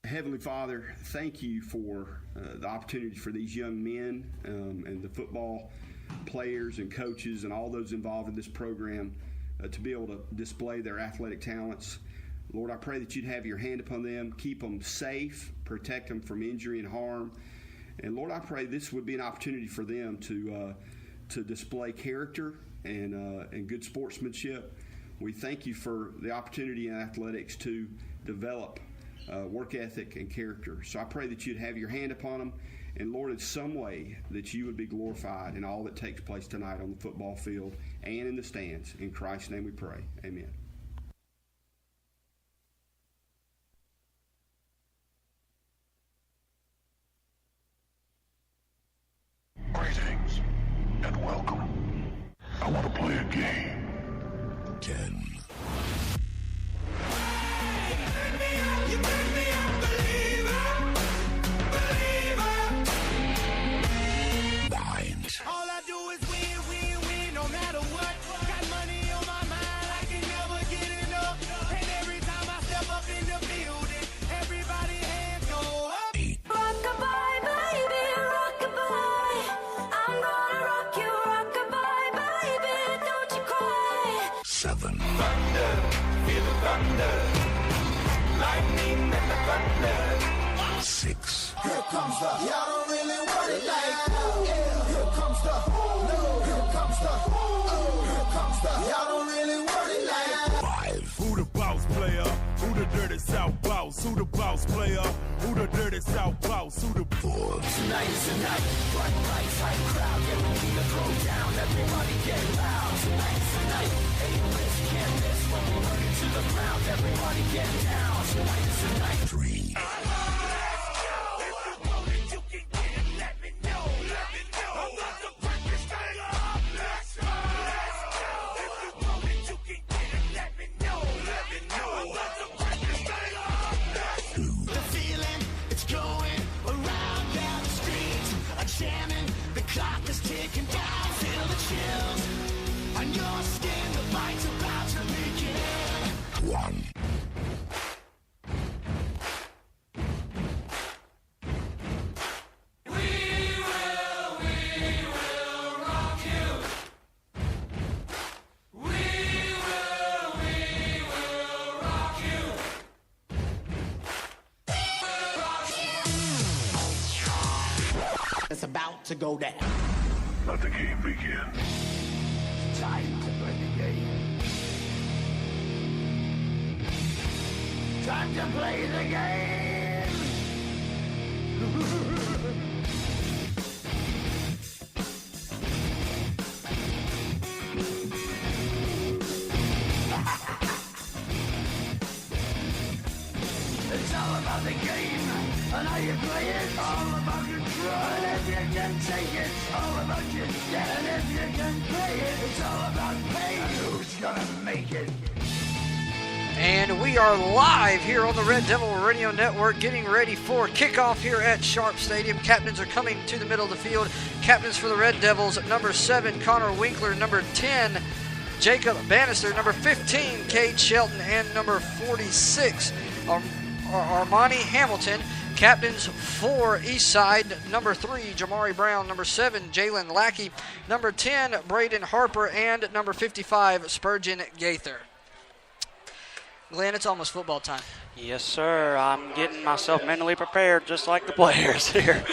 Heavenly Father, thank you for the opportunity for these young men and the football players and coaches and all those involved in this program to be able to display their athletic talents. Lord, I pray that you'd have your hand upon them, keep them safe, protect them from injury and harm. And Lord, I pray this would be an opportunity for them to display character and good sportsmanship. We thank you for the opportunity in athletics to develop work ethic and character. So I pray that you'd have your hand upon them, and Lord, in some way that you would be glorified in all that takes place tonight on the football field and in the stands. In Christ's name we pray. Amen. Greetings and welcome. I want to play a game. 10. All I do is win, win, win, no matter what. Got money on my mind, I can never get enough. And every time I step up in the building, everybody hands go up. 8. Rock-a-bye, baby, rock-a-bye. I'm gonna rock you, rock-a-bye, baby, don't you cry. 7. Thunder, feel the thunder. Lightning and the thunder. 6. Here comes the, y'all don't really want it like that. Here comes the, no, here comes the, here comes the, y'all don't really want it like that. 5. Who the boss player? Who the dirty South boss? Who the boss player? Who the dirty South boss? Who the 4. Tonight's the night, bright lights, high crowd, get ready to throw down, everybody get loud. Tonight's the night, ain't miss, can't miss, when we run into the ground, everybody get down. Tonight's the night. 3. Jamming, the clock is ticking down, feel the chills on your skin, the fight's about to begin. 1. We will rock you. We will rock you. It's about to go down. Let the game begin. Time to play the game. Time to play the game. It's all about the game and how you play it. All about control, and if you can take it. All about your debt, and if you can pay it. It's all about pain. Who's gonna make it? And we are live here on the Red Devil Radio Network, getting ready for kickoff here at Sharp Stadium. Captains are coming to the middle of the field. Captains for the Red Devils, number 7, Connor Winkler, number 10, Jacob Bannister, number 15, Cade Shelton, and number 46, Armani Hamilton. Captains for Eastside, number 3, Jamari Brown, number 7, Jalen Lackey, number 10, Braden Harper, and number 55, Spurgeon Gaither. Glenn, it's almost football time. Yes, sir. I'm getting myself mentally prepared just like the players here.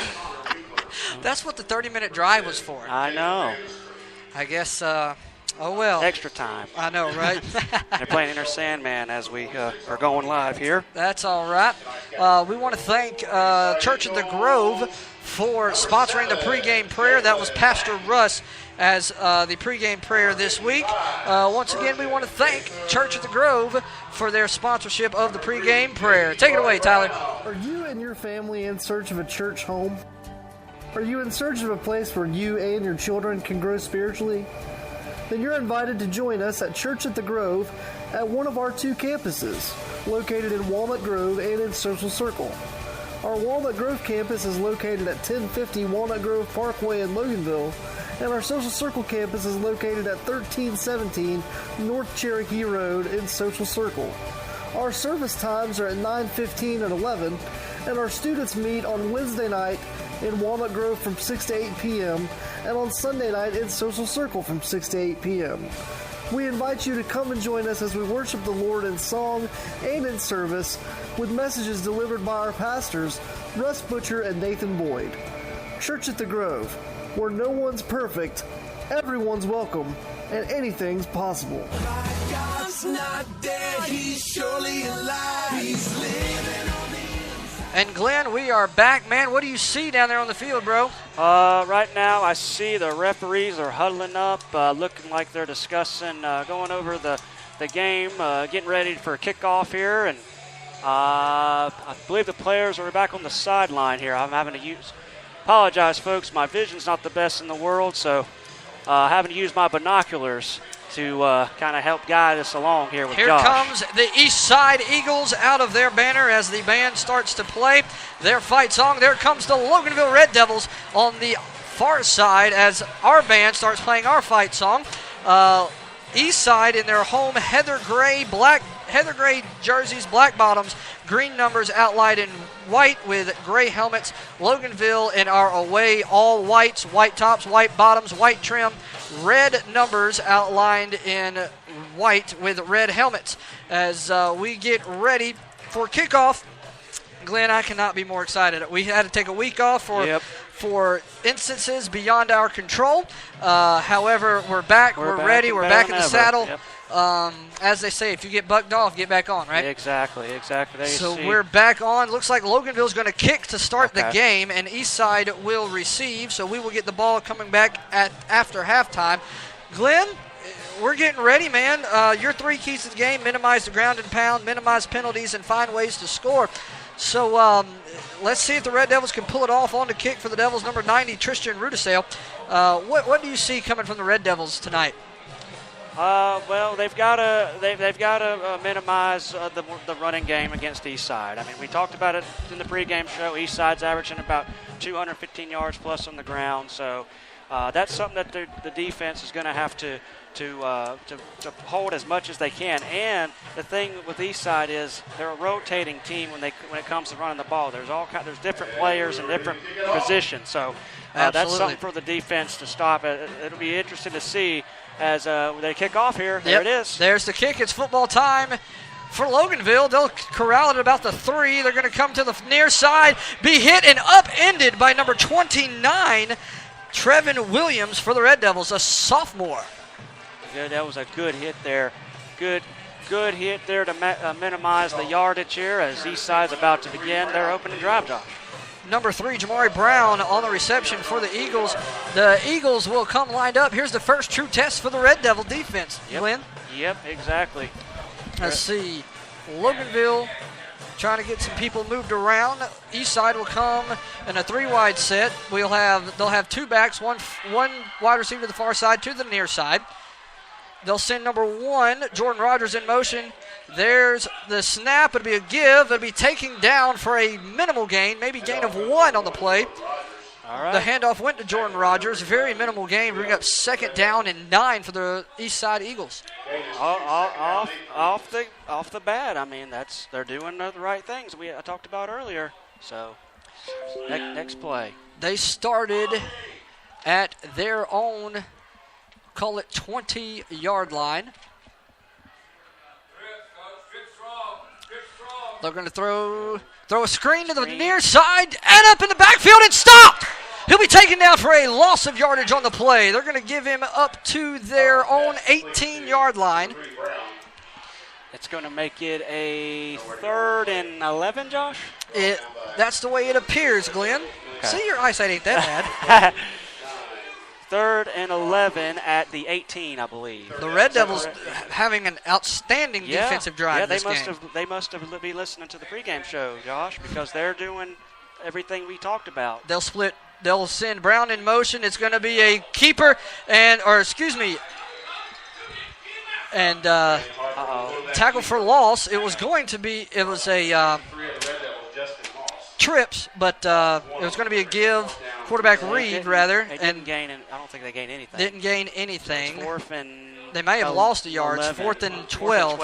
That's what the 30-minute drive was for. I know. I guess, oh well. Extra time. I know, right? They're playing Inner Sandman as we are going live here. That's all right. We want to thank Church of the Grove for sponsoring the pregame prayer. That was Pastor Russ as the pregame prayer this week. Once again, we want to thank Church of the Grove for their sponsorship of the pregame prayer. Take it away, Tyler. Are you and your family in search of a church home? Are you in search of a place where you and your children can grow spiritually? Then you're invited to join us at Church at the Grove at one of our 2 campuses, located in Walnut Grove and in Social Circle. Our Walnut Grove campus is located at 1050 Walnut Grove Parkway in Loganville, and our Social Circle campus is located at 1317 North Cherokee Road in Social Circle. Our service times are at 9:15 and 11, and our students meet on Wednesday night in Walnut Grove from 6 to 8 p.m. and on Sunday night in Social Circle from 6 to 8 p.m. We invite you to come and join us as we worship the Lord in song and in service with messages delivered by our pastors, Russ Butcher and Nathan Boyd. Church at the Grove, where no one's perfect, everyone's welcome, and anything's possible. God's not dead, he's surely alive. He's living on the inside. And Glenn, we are back, man. What do you see down there on the field, bro? Right now, I see the referees are huddling up, looking like they're discussing, going over the game, getting ready for a kickoff here. And I believe the players are back on the sideline here. I'm having to apologize, folks. My vision's not the best in the world, so having to use my binoculars to kind of help guide us along here with Josh. Here comes the Eastside Eagles out of their banner as the band starts to play their fight song. There comes the Loganville Red Devils on the far side as our band starts playing our fight song. Eastside in their home heather gray jerseys, black bottoms, green numbers outlined in white with gray helmets. Loganville in our away, all whites, white tops, white bottoms, white trim, red numbers outlined in white with red helmets. As we get ready for kickoff, Glenn, I cannot be more excited. We had to take a week off for instances beyond our control. However, we're back, we're ready, we're back in the saddle. Yep. As they say, if you get bucked off, get back on, right? Exactly. There you So see. we're back on. Looks like Loganville's going to kick to start the game, and Eastside will receive. So we will get the ball coming back after halftime. Glenn, we're getting ready, man. Your three keys to the game: minimize the ground and pound, minimize penalties, and find ways to score. So let's see if the Red Devils can pull it off on the kick for the Devils. Number 90, Tristan Rudisale. What do you see coming from the Red Devils tonight? Well, they've got to minimize the running game against Eastside. I mean, we talked about it in the pregame show. Eastside's averaging about 215 yards plus on the ground, so that's something that the defense is going to have to hold as much as they can. And the thing with Eastside is they're a rotating team when it comes to running the ball. There's different players in different positions, so that's something for the defense to stop. It'll be interesting to see as they kick off here. There it is. There's the kick. It's football time for Loganville. They'll corral it about the 3. They're going to come to the near side, be hit and upended by number 29, Trevin Williams for the Red Devils, a sophomore. Yeah, that was a good hit there. Good hit there to minimize the yardage here as Eastside's about to begin their opening drive, Josh. Number 3, Jamari Brown on the reception for the Eagles. The Eagles will come lined up. Here's the first true test for the Red Devil defense. Glenn? Yep, exactly. Let's see. Loganville trying to get some people moved around. Eastside will come in a 3-wide set. They'll have 2 backs, one wide receiver to the far side, 2 to the near side. They'll send number 1, Jordan Rogers, in motion. There's the snap. It'll be a give. It'll be taken down for a minimal gain, maybe gain of 1 on the play. All right. The handoff went to Jordan Rogers. Very minimal gain. Bring up 2nd down and 9 for the Eastside Eagles. Off the bat, I mean, they're doing the right things I talked about earlier. So next play. They started at their own, call it 20-yard line. They're going to throw a screen to the near side and up in the backfield and stopped. He'll be taken down for a loss of yardage on the play. They're going to give him up to their own 18-yard line. It's going to make it a 3rd and 11, Josh? That's the way it appears, Glenn. Okay. See, your eyesight ain't that bad. 3rd and 11 at the 18, I believe. The Red Devils having an outstanding defensive drive this game. They must have been listening to the pregame show, Josh, because they're doing everything we talked about. They'll send Brown in motion. It's going to be a keeper and tackle for loss. It was a trips, but it was going to be a give. Quarterback Reed, rather. I don't think they gained anything. Didn't gain anything. So 4th and they may have lost the yards. 4th and 12.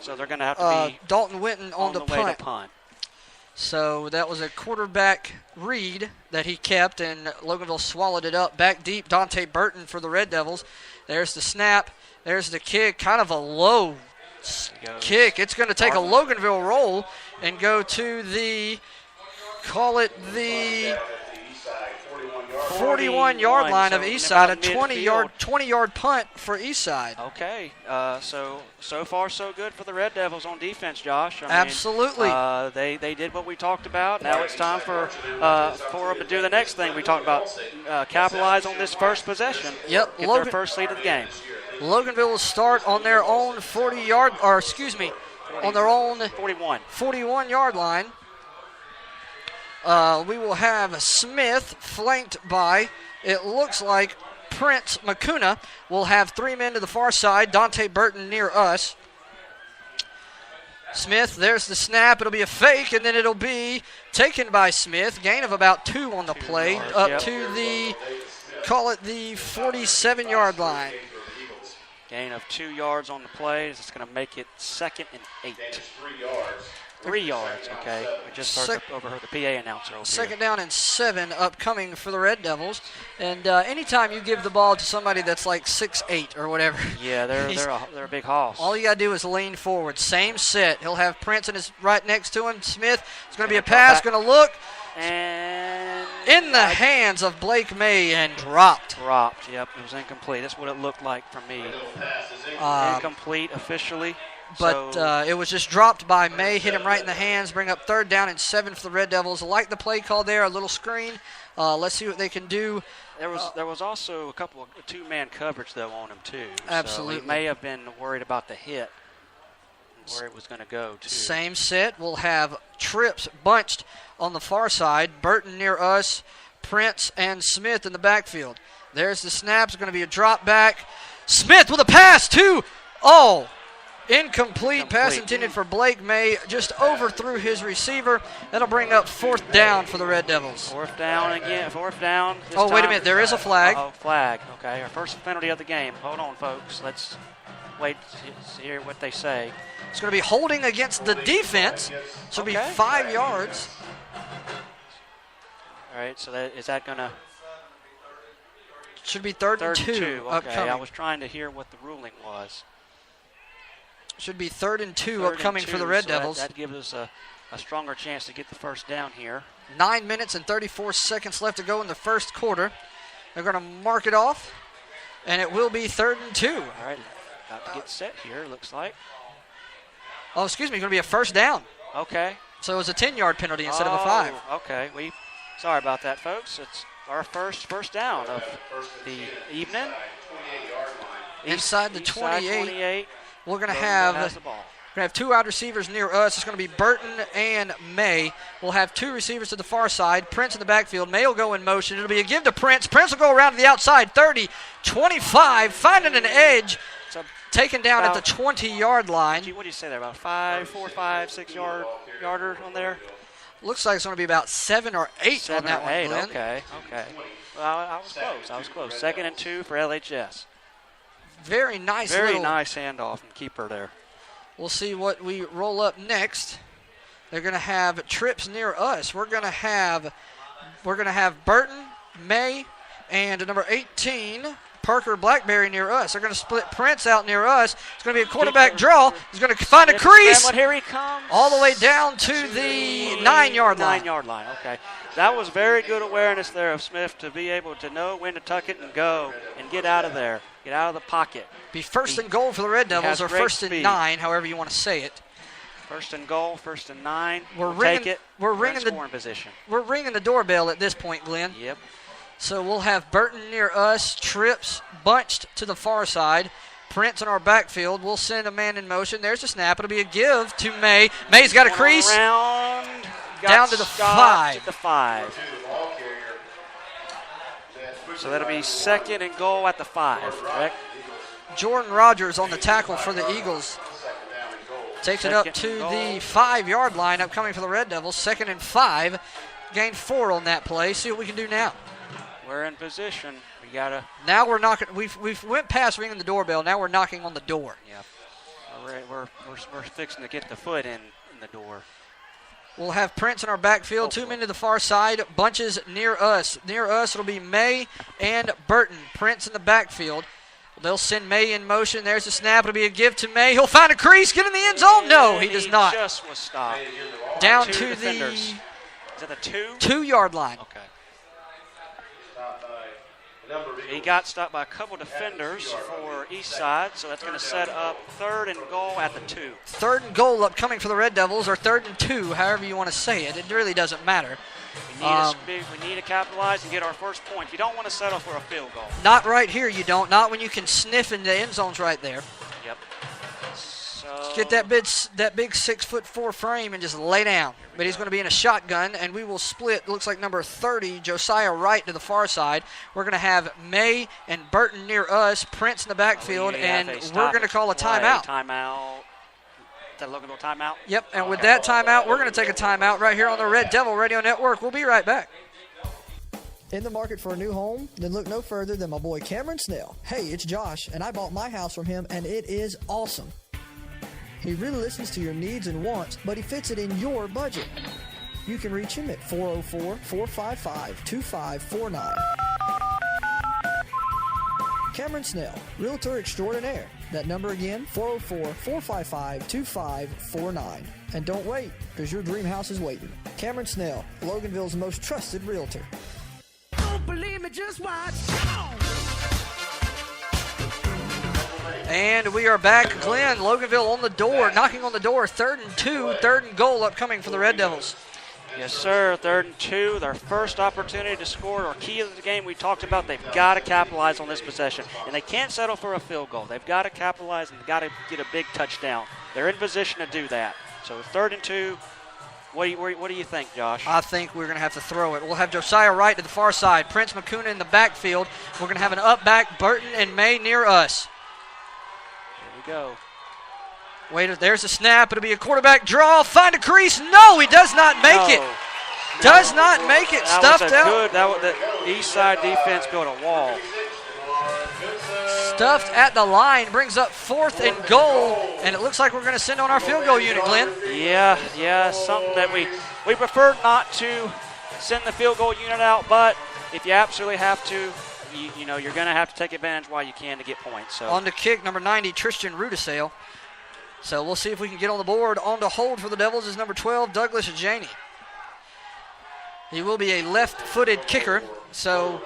So they're going to have to be Dalton Winton on the way punt. to punt. So that was a quarterback read that he kept, and Loganville swallowed it up. Back deep, Dante Burton for the Red Devils. There's the snap. There's the kick. Kind of a low kick. It's going to take a Loganville roll and go to the, call it the 41-yard line of Eastside, a 20-yard punt for Eastside. Okay, so far so good for the Red Devils on defense, Josh. I mean, absolutely. They did what we talked about. Now it's time for them to do the next thing we talked about, capitalize on this first possession. Yep, get their first lead of the game. Loganville will start on their own on their own 41-yard line. We will have Smith flanked by, it looks like, Prince Makuna. We'll have 3 men to the far side. Dante Burton near us. Smith, there's the snap. It'll be a fake, and then it'll be taken by Smith. Gain of about 2 on the play, up to the, call it the 47-yard line. Gain of 2 yards on the play. It's going to make it 2nd and 8. 3 yards, okay. We just overheard the PA announcer over Second here. down and 7 upcoming for the Red Devils. And anytime you give the ball to somebody that's like 6'8" or whatever. Yeah, they're a big hoss. All you got to do is lean forward. Same set. He'll have Prince right next to him. Smith, it's going to be a pass, going to look. And in the hands of Blake May and dropped. Yep. It was incomplete. That's what it looked like for me. Incomplete officially. But it was just dropped by May, hit him right in the hands, bring up 3rd down and 7 for the Red Devils. I like the play call there, a little screen. Let's see what they can do. There was also a couple of 2-man coverage, though, on him, too. Absolutely. So he may have been worried about the hit, where it was going to go, too. Same set. We'll have trips bunched on the far side. Burton near us, Prince and Smith in the backfield. There's the snap. It's going to be a drop back. Smith with a pass, too. Incomplete pass intended for Blake May. Just overthrew his receiver. That'll bring up 4th down for the Red Devils. 4th down again. 4th down. Wait a minute. There is a flag. Flag. Okay. Our first penalty of the game. Hold on, folks. Let's wait to hear what they say. It's going to be holding against the defense. So it'll be 5 yards. All right. So is that going to? Should be 3rd and 2. Okay. Upcoming. I was trying to hear what the ruling was. Should be 3rd and 2 upcoming for the Red Devils. That gives us a stronger chance to get the first down here. 9 minutes and 34 seconds left to go in the first quarter. They're going to mark it off, and it will be 3rd and 2. All right, about to get set here, looks like. Oh, excuse me, going to be a first down. Okay. So it was a 10-yard penalty instead of a 5. Okay, sorry about that, folks. It's our first down of the evening. Inside the 28. We're going to have 2 wide receivers near us. It's going to be Burton and May. We'll have 2 receivers to the far side. Prince in the backfield. May will go in motion. It'll be a give to Prince. Prince will go around to the outside. 30, 25, finding an edge. Taken down at the 20-yard line. What do you say there? About 4, 5, 6 yarder on there? Looks like it's going to be about 7 or 8 on that one, Glenn. Okay. Well, I was close. 2nd and 2 for LHS. Very nice handoff and keeper there. We'll see what we roll up next. They're going to have trips near us. We're going to have Burton, May, and number 18, Parker Blackberry near us. They're going to split Prince out near us. It's going to be a quarterback draw. He's going to find a crease. Here he comes. All the way down to the 9-yard line. 9-yard line, okay. That was very good awareness there of Smith to be able to know when to tuck it and go and get out of there, get out of the pocket. Be first and goal for the Red Devils, or first and 9, however you want to say it. First and goal, 1st and 9. Take it. We're ringing scoring position. We're ringing the doorbell at this point, Glenn. Yep. So we'll have Burton near us, trips bunched to the far side. Prince in our backfield. We'll send a man in motion. There's a snap. It'll be a give to May. May's got a crease. Down to the 5. To the 5. So that'll be 2nd and goal at the 5, correct? Jordan Rogers on the tackle for the Eagles. Takes it up to the 5-yard line, upcoming for the Red Devils. 2nd and 5. Gained 4 on that play. See what we can do now. We're in position. We gotta. Now we're knocking. We've went past ringing the doorbell. Now we're knocking on the door. Yeah. we're fixing to get the foot in the door. We'll have Prince in our backfield. 2 men to the far side. Bunches near us. Near us, it'll be May and Burton. Prince in the backfield. They'll send May in motion. There's the snap. It'll be a give to May. He'll find a crease. Get in the end zone. No, he does not. He just was stopped. Down Two to defenders. the Is that the 2? 2-yard line. Okay. He got stopped by a couple defenders for Eastside, so that's going to set up 3rd and goal at the 2. 3rd and goal upcoming for the Red Devils, or 3rd and 2, however you want to say it. It really doesn't matter. We need to capitalize and get our first point. You don't want to settle for a field goal. Not right here, you don't. Not when you can sniff in the end zones right there. Yep. So Get that big 6'4" frame and just lay down. But he's going to be in a shotgun, and we will split. Looks like number 30, Josiah Wright, to the far side. We're going to have May and Burton near us, Prince in the backfield, and we're going to call a timeout. Timeout. Is that a Loganville timeout? Yep, and with that timeout, we're going to take a timeout right here on the Red Devil Radio Network. We'll be right back. In the market for a new home? Then look no further than my boy Cameron Snell. Hey, it's Josh, and I bought my house from him, and it is awesome. He really listens to your needs and wants, but he fits it in your budget. You can reach him at 404-455-2549. Cameron Snell, Realtor Extraordinaire. That number again, 404-455-2549. And don't wait, because your dream house is waiting. Cameron Snell, Loganville's most trusted realtor. Don't believe me, just watch. And we are back. Glenn, Loganville on the door, knocking on the door. 3rd and 2, 3rd and goal upcoming for the Red Devils. Yes, sir. 3rd and 2, their first opportunity to score, or key of the game we talked about. They've got to capitalize on this possession, and they can't settle for a field goal. They've got to capitalize and got to get a big touchdown. They're in position to do that. So 3rd and 2, what do you think, Josh? I think we're going to have to throw it. We'll have Josiah Wright to the far side, Prince McCuna in the backfield. We're going to have an up back, Burton and May near us. Here we go. Wait, there's a snap. It'll be a quarterback draw. Find a crease. No, he does not make it. Does not make it. Stuffed out. The Eastside defense built a wall. Stuffed at the line. Brings up 4th and goal. And it looks like we're going to send on our field goal unit, Glenn. Yeah, something that we prefer not to send the field goal unit out, but if you absolutely have to, you know, you're going to have to take advantage while you can to get points. So on the kick, number 90, Tristan Rudisale. So we'll see if we can get on the board. On to hold for the Devils is number 12, Douglas Janey. He will be a left-footed kicker. So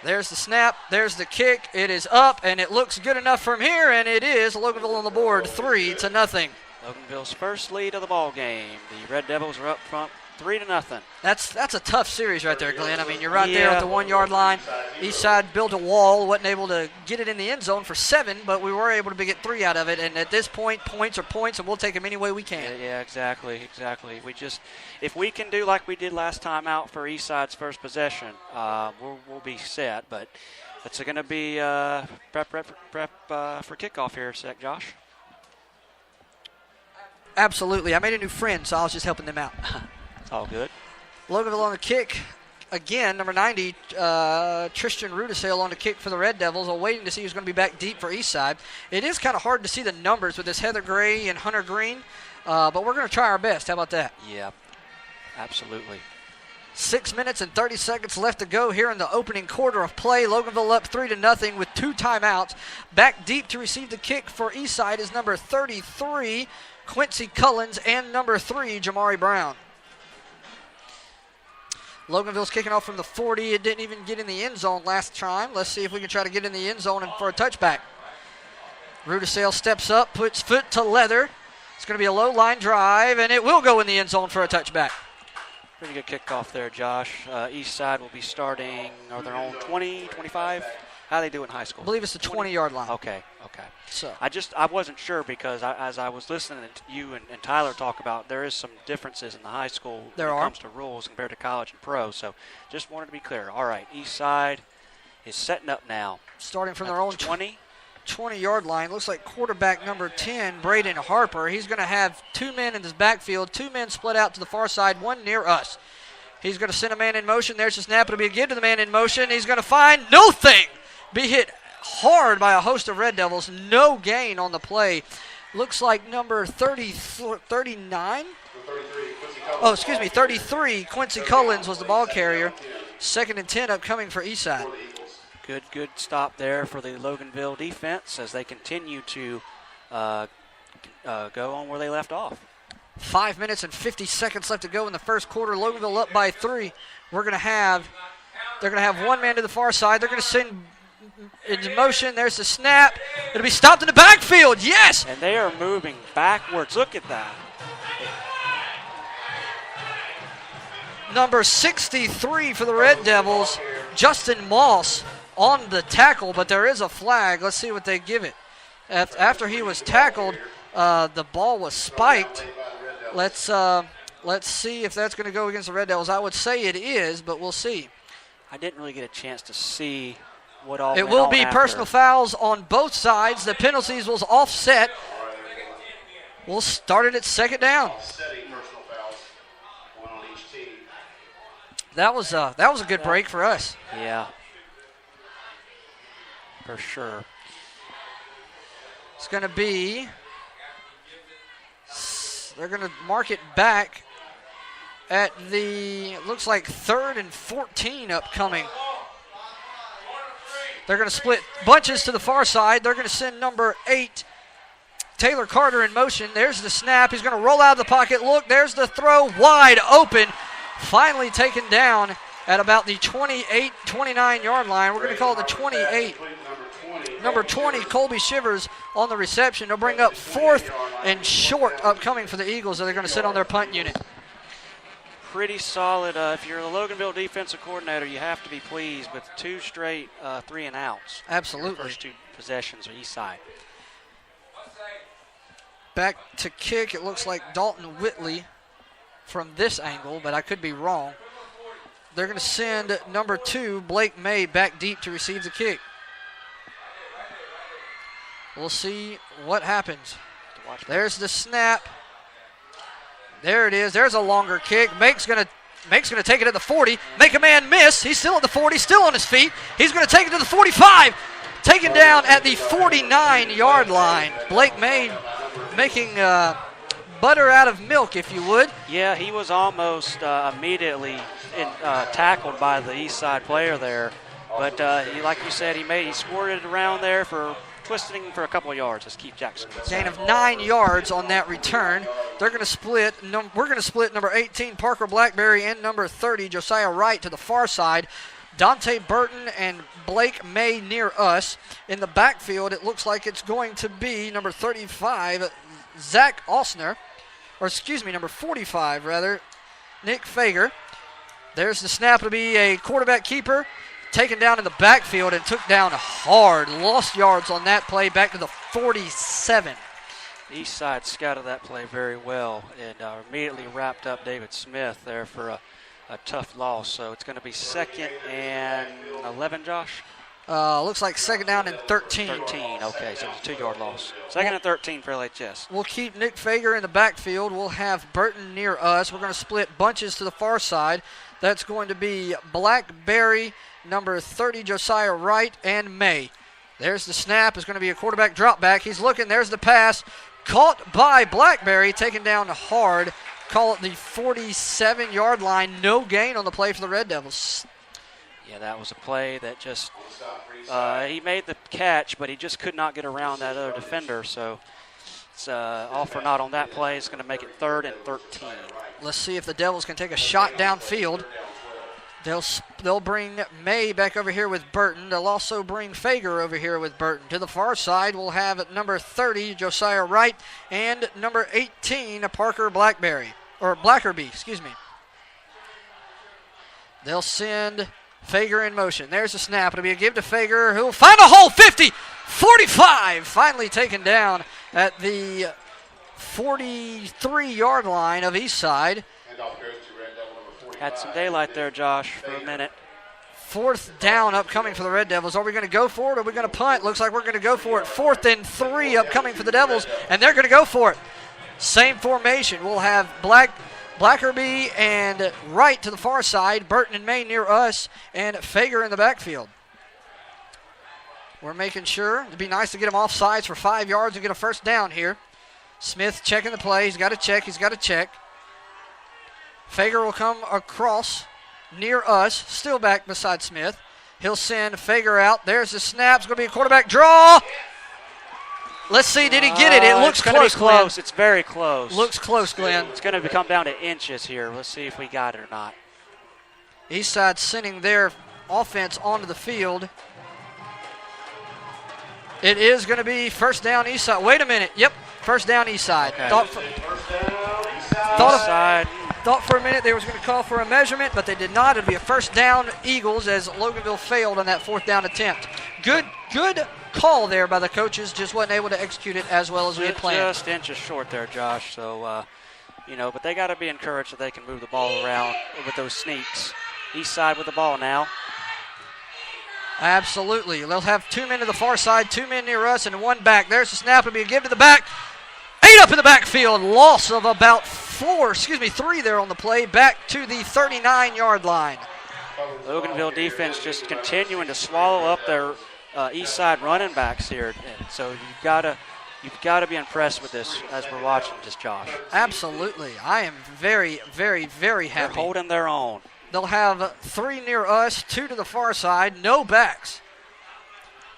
there's the snap, there's the kick. It is up, and it looks good enough from here, and it is. Loganville on the board, 3-0. Loganville's first lead of the ball game. The Red Devils are up front 3-0. That's a tough series right there, Glenn. I mean, you're right there at the 1-yard line. Eastside built a wall, wasn't able to get it in the end zone for 7, but we were able to get 3 out of it. And at this point, points are points, and we'll take them any way we can. Yeah, exactly. We just, if we can do like we did last time out for Eastside's first possession, we'll be set. But it's going to be prep for kickoff here, Josh. Absolutely. I made a new friend, so I was just helping them out. All good. Loganville on the kick. Again, number 90, Tristan Rudisale on the kick for the Red Devils. I'm waiting to see who's going to be back deep for Eastside. It is kind of hard to see the numbers with this Heather Gray and Hunter Green, but we're going to try our best. How about that? Yeah, absolutely. 6 minutes and 30 seconds left to go here in the opening quarter of play. Loganville up 3-0 with 2 timeouts. Back deep to receive the kick for Eastside is number 33, Quincy Cullens, and number 3, Jamari Brown. Loganville's kicking off from the 40. It didn't even get in the end zone last time. Let's see if we can try to get in the end zone and for a touchback. Rudisale steps up, puts foot to leather. It's going to be a low line drive, and it will go in the end zone for a touchback. Pretty good kickoff there, Josh. Eastside will be starting on their own 20, 25. How do they do in high school? I believe it's the 20-yard line. Okay. So I wasn't sure because as I was listening to you and Tyler talk about, there is some differences in the high school when it comes to rules compared to college and pro. So just wanted to be clear. All right, Eastside is setting up now. Starting from their own 20-yard line. Looks like quarterback number 10, Braden Harper. He's going to have 2 men in his backfield, 2 men split out to the far side, 1 near us. He's going to send a man in motion. There's the snap. It'll be a give to the man in motion. He's going to find nothing. Be hit hard by a host of Red Devils. No gain on the play. Looks like number 39. Oh, excuse me, 33. Quincy Cullins was the ball carrier. 2nd and 10 upcoming for Eastside. Good stop there for the Loganville defense as they continue to go on where they left off. 5 minutes and 50 seconds left to go in the first quarter. Loganville up by 3. They're going to have one man to the far side. They're going to send in motion. There's the snap. It'll be stopped in the backfield. Yes. And they are moving backwards. Look at that. Number 63 for the Red Devils, Justin Moss on the tackle, but there is a flag. Let's see what they give it. After he was tackled, the ball was spiked. Let's see if that's going to go against the Red Devils. I would say it is, but we'll see. I didn't really get a chance to see what all it went will on be after. personal fouls on both sides. The penalties was offset. We'll start it at 2nd down. That was a good break for us. Yeah, for sure. It's going to be. They're going to mark it back at the, it looks like 3rd and 14 upcoming. They're going to split bunches to the far side. They're going to send number 8, Taylor Carter, in motion. There's the snap. He's going to roll out of the pocket. Look, there's the throw, wide open. Finally taken down at about the 28, 29-yard line. We're going to call it the 28. Number 20, Colby Shivers on the reception. They'll bring up 4th and short upcoming for the Eagles that they're going to sit on their punt unit. Pretty solid. If you're the Loganville defensive coordinator, you have to be pleased with 2 straight 3-and-outs. Absolutely. First 2 possessions of Eastside. Back to kick, it looks like Dalton Whitley from this angle, but I could be wrong. They're going to send number 2, Blake May, back deep to receive the kick. We'll see what happens. There's the snap. There it is. There's a longer kick. Make's going to take it at the 40. Make a man miss. He's still at the 40, still on his feet. He's going to take it to the 45. Taken down at the 49-yard line. Blake May making butter out of milk, if you would. Yeah, he was almost immediately tackled by the Eastside player there. But like you said, he squirted around there for twisting for a couple of yards, as Keith Jackson would say. Gain of 9 yards on that return. They're going to split. We're going to split number 18, Parker Blackberry, and number 30, Josiah Wright, to the far side. Dante Burton and Blake May near us. In the backfield, it looks like it's going to be number 35, Zach Osner. Or excuse me, number 45, rather, Nick Fager. There's the snap. It'll be a quarterback keeper. Taken down in the backfield and took down hard. Lost yards on that play, back to the 47. Eastside scouted that play very well and immediately wrapped up David Smith there for a tough loss. So it's going to be 2nd and 11, Josh? Looks like 2nd down and 13. 13, okay, so it's a 2-yard loss. 2nd and 13 for LHS. We'll keep Nick Fager in the backfield. We'll have Burton near us. We're going to split bunches to the far side. That's going to be Blackberry, number 30, Josiah Wright, and May. There's the snap. It's going to be a quarterback drop back. He's looking. There's the pass. Caught by Blackberry, taken down hard. Call it the 47-yard line. No gain on the play for the Red Devils. Yeah, that was a play that just he made the catch, but he just could not get around that other defender. So it's all for naught on that play. It's going to make it 3rd and 13. Let's see if the Devils can take a shot downfield. They'll bring May back over here with Burton. They'll also bring Fager over here with Burton. To the far side, we'll have number 30, Josiah Wright, and number 18, Parker Blackberry. Or Blackerby, excuse me. They'll send Fager in motion. There's the snap. It'll be a give to Fager, who'll find a hole. 50, 45. Finally taken down at the 43-yard line of Eastside. Had some daylight there, Josh, for a minute. 4th down upcoming for the Red Devils. Are we going to go for it or are we going to punt? Looks like we're going to go for it. 4th and 3 upcoming for the Devils, and they're going to go for it. Same formation. We'll have Blackerby and Wright to the far side, Burton and May near us, and Fager in the backfield. We're making sure. It'd be nice to get him off sides for 5 yards and get a first down here. Smith checking the play. He's got to check. He's got to check. Fager will come across near us, still back beside Smith. He'll send Fager out. There's the snap. It's going to be a quarterback draw. Let's see, did he get it? It looks close, Glenn. It's very close. Looks close, Glenn. It's going to come down to inches here. Let's see if we got it or not. Eastside sending their offense onto the field. It is going to be first down Eastside. Wait a minute. Yep, first down Eastside. Okay. Thought for a minute they was going to call for a measurement, but they did not. It'll be a first down Eagles as Loganville failed on that fourth down attempt. Good call there by the coaches. Just wasn't able to execute it as well as we had planned. Just inches short there, Josh. So, but they got to be encouraged that they can move the ball around with those sneaks. Eastside with the ball now. Absolutely. They'll have 2 men to the far side, 2 men near us, and 1 back. There's the snap. It'll be a give to the back. 8 up in the backfield. Loss of about 3 there on the play. Back to the 39-yard line. Loganville defense just continuing to swallow up their Eastside running backs here. And so you've got to be impressed with this as we're watching this, Josh. Absolutely. I am very, very, very happy. They're holding their own. They'll have 3 near us, 2 to the far side, no backs.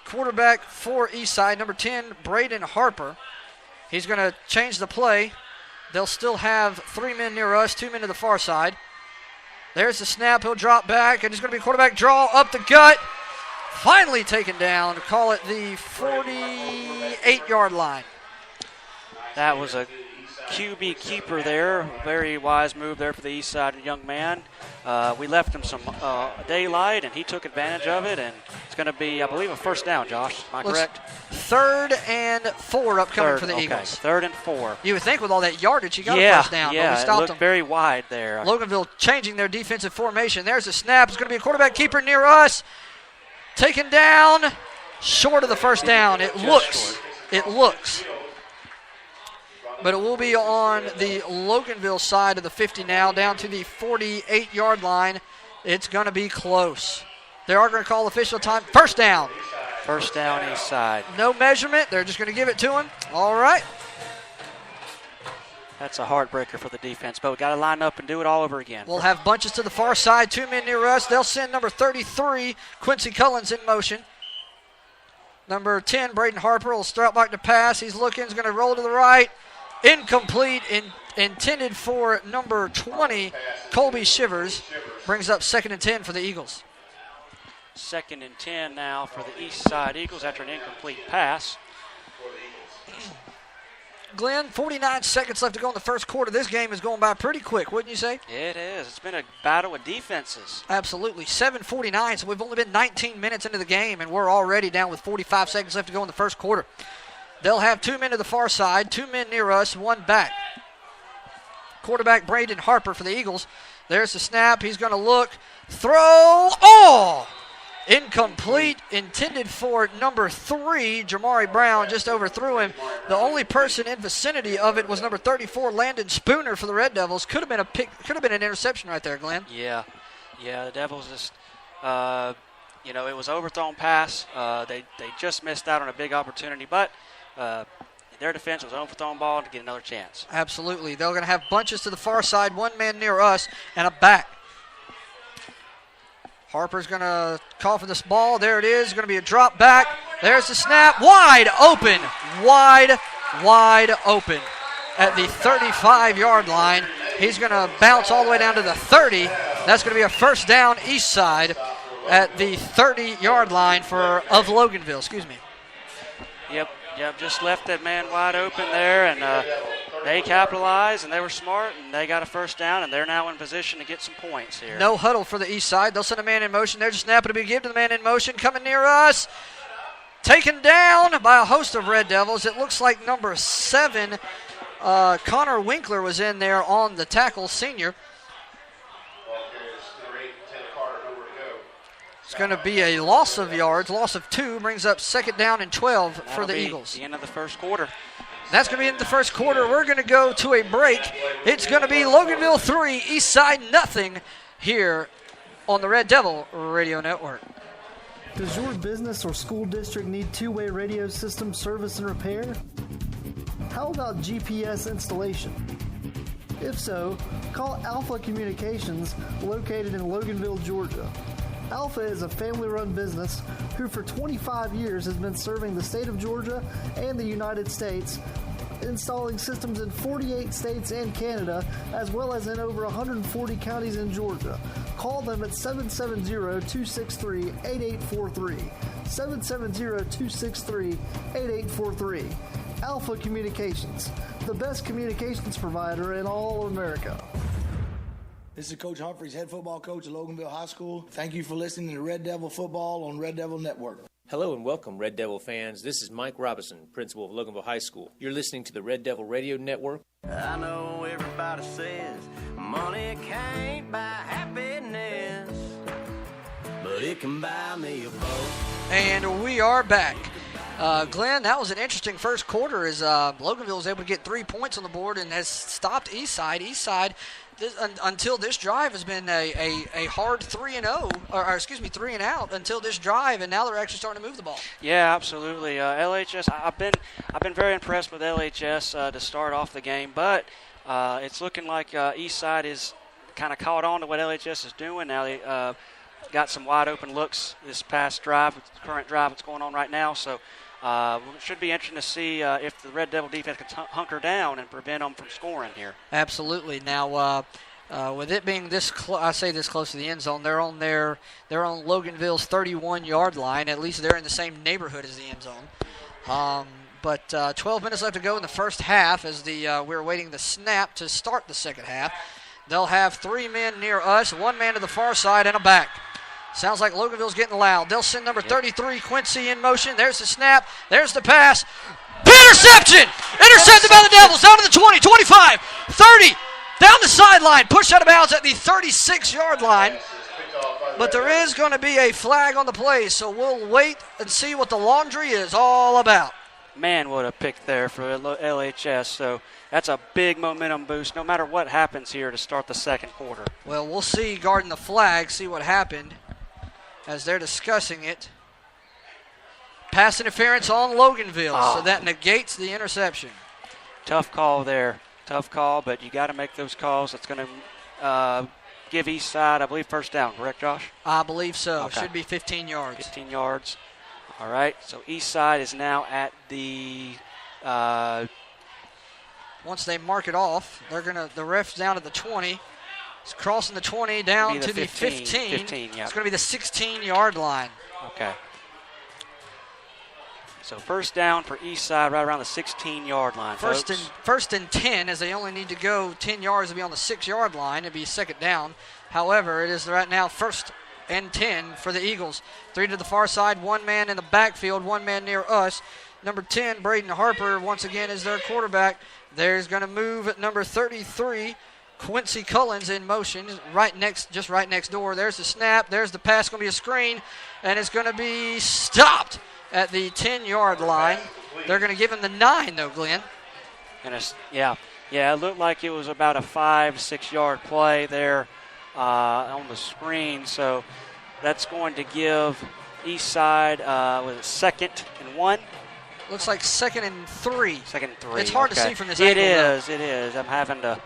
Quarterback for Eastside, number 10, Braden Harper. He's going to change the play. They'll still have 3 men near us, 2 men to the far side. There's the snap. He'll drop back, and it's going to be a quarterback draw up the gut. Finally taken down. Call it the 48-yard line. That was a QB keeper there. Very wise move there for the Eastside young man. We left him some daylight, and he took advantage of it, and it's going to be, I believe, a first down, Josh. Am I correct? 3rd and 4 upcoming for the Eagles. 3rd and 4. You would think with all that yardage, he got a first down, but we stopped it looked him. Very wide there. Loganville changing their defensive formation. There's a snap. It's going to be a quarterback keeper near us. Taken down, short of the first down. It looks. But it will be on the Loganville side of the 50 now, down to the 48-yard line. It's going to be close. They are going to call official time. First down. First down Eastside. No measurement. They're just going to give it to him. All right. That's a heartbreaker for the defense, but we got to line up and do it all over again. We'll have bunches to the far side, 2 men near us. They'll send number 33, Quincy Cullens, in motion. Number 10, Braden Harper, will start back to pass. He's looking. He's going to roll to the right. Incomplete, intended for number 20, Colby Shivers. Brings up 2nd and 10 for the Eagles. 2nd and 10 now for the Eastside Eagles after an incomplete pass. Glenn, 49 seconds left to go in the first quarter. This game is going by pretty quick, wouldn't you say? It is. It's been a battle with defenses. Absolutely. 7:49, so we've only been 19 minutes into the game, and we're already down with 45 seconds left to go in the first quarter. They'll have 2 men to the far side, 2 men near us, 1 back. Quarterback Braden Harper for the Eagles. There's the snap. He's going to look. Throw. Oh! Incomplete. Intended for number 3, Jamari Brown. Just overthrew him. The only person in vicinity of it was number 34, Landon Spooner for the Red Devils. Could have been an interception right there, Glenn. Yeah, the Devils just, it was overthrown pass. They just missed out on a big opportunity, but their defense was overthrown ball to get another chance. Absolutely. They're going to have bunches to the far side, 1 man near us, and a back. Harper's going to call for this ball. There it is. Going to be a drop back. There's the snap. Wide open. Wide open at the 35-yard line. He's going to bounce all the way down to the 30. That's going to be a first down Eastside at the 30-yard line of Loganville. Excuse me. Yep. Just left that man wide open there, and they capitalized, and they were smart, and they got a first down, and they're now in position to get some points here. No huddle for the East Side. They'll send a man in motion. There's a snap to be given to the man in motion. Coming near us. Taken down by a host of Red Devils. It looks like number 7, Connor Winkler, was in there on the tackle, senior. It's going to be a loss of yards, loss of 2, brings up 2nd down and 12 for the Eagles. The end of the first quarter. That's going to be in the first quarter. We're going to go to a break. It's going to be Loganville 3, Eastside nothing here on the Red Devil Radio Network. Does your business or school district need two-way radio system service and repair? How about GPS installation? If so, call Alpha Communications, located in Loganville, Georgia. Alpha is a family-run business who for 25 years has been serving the state of Georgia and the United States, installing systems in 48 states and Canada, as well as in over 140 counties in Georgia. Call them at 770-263-8843. 770-263-8843. Alpha Communications, the best communications provider in all of America. This is Coach Humphreys, head football coach at Loganville High School. Thank you for listening to Red Devil Football on Red Devil Network. Hello and welcome, Red Devil fans. This is Mike Robinson, principal of Loganville High School. You're listening to the Red Devil Radio Network. I know everybody says money can't buy happiness, but it can buy me a boat. And we are back. Glenn, that was an interesting first quarter as Loganville was able to get 3 points on the board and has stopped Eastside. Eastside, until this drive, has been a hard 3-0, or excuse me, 3 and out until this drive, and now they're actually starting to move the ball. Yeah, absolutely. LHS, I've been very impressed with LHS to start off the game, but it's looking like Eastside is kind of caught on to what LHS is doing now. They got some wide open looks this past drive, current drive that's going on right now, so it should be interesting to see if the Red Devil defense can hunker down and prevent them from scoring here. Absolutely. Now, with it being this close to the end zone, they're on Loganville's 31-yard line. At least they're in the same neighborhood as the end zone. But 12 minutes left to go in the first half as we're waiting the snap to start the second half. They'll have 3 men near us, 1 man to the far side, and a back. Sounds like Loganville's getting loud. They'll send number 33, Quincy, in motion. There's the snap. There's the pass. Interception! Intercepted by the Devils. Down to the 20, 25, 30. Down the sideline. Pushed out of bounds at the 36-yard line. But there is going to be a flag on the play, so we'll wait and see what the laundry is all about. Man, what a pick there for LHS. So that's a big momentum boost no matter what happens here to start the second quarter. Well, we'll see guarding the flag, see what happened as they're discussing it. Pass interference on Loganville, so that negates the interception. Tough call there. Tough call, but you got to make those calls. That's going to give Eastside, I believe, first down. Correct, Josh? I believe so. Okay. Should be 15 yards. 15 yards. All right, so Eastside is now at the once they mark it off, the ref's down at the 20. It's crossing the 20 down to the 15. 15, yeah. It's going to be the 16-yard line. Okay. So first down for Eastside right around the 16-yard line. First and 10, as they only need to go 10 yards to be on the 6-yard line. It'd be second down. However, it is right now first and 10 for the Eagles. 3 to the far side, 1 man in the backfield, 1 man near us. Number 10, Braden Harper, once again is their quarterback. There's going to move at number 33, Quincy Cullens, in motion, just right next door. There's the snap. There's the pass. Going to be a screen, and it's going to be stopped at the 10-yard line. They're going to give him the 9, though, Glenn. And it looked like it was about a 5-6 yard play there on the screen. So that's going to give Eastside with a 2nd and 1. Looks like 2nd and 3. 2nd and 3. It's hard to see from this angle. It is. I'm having to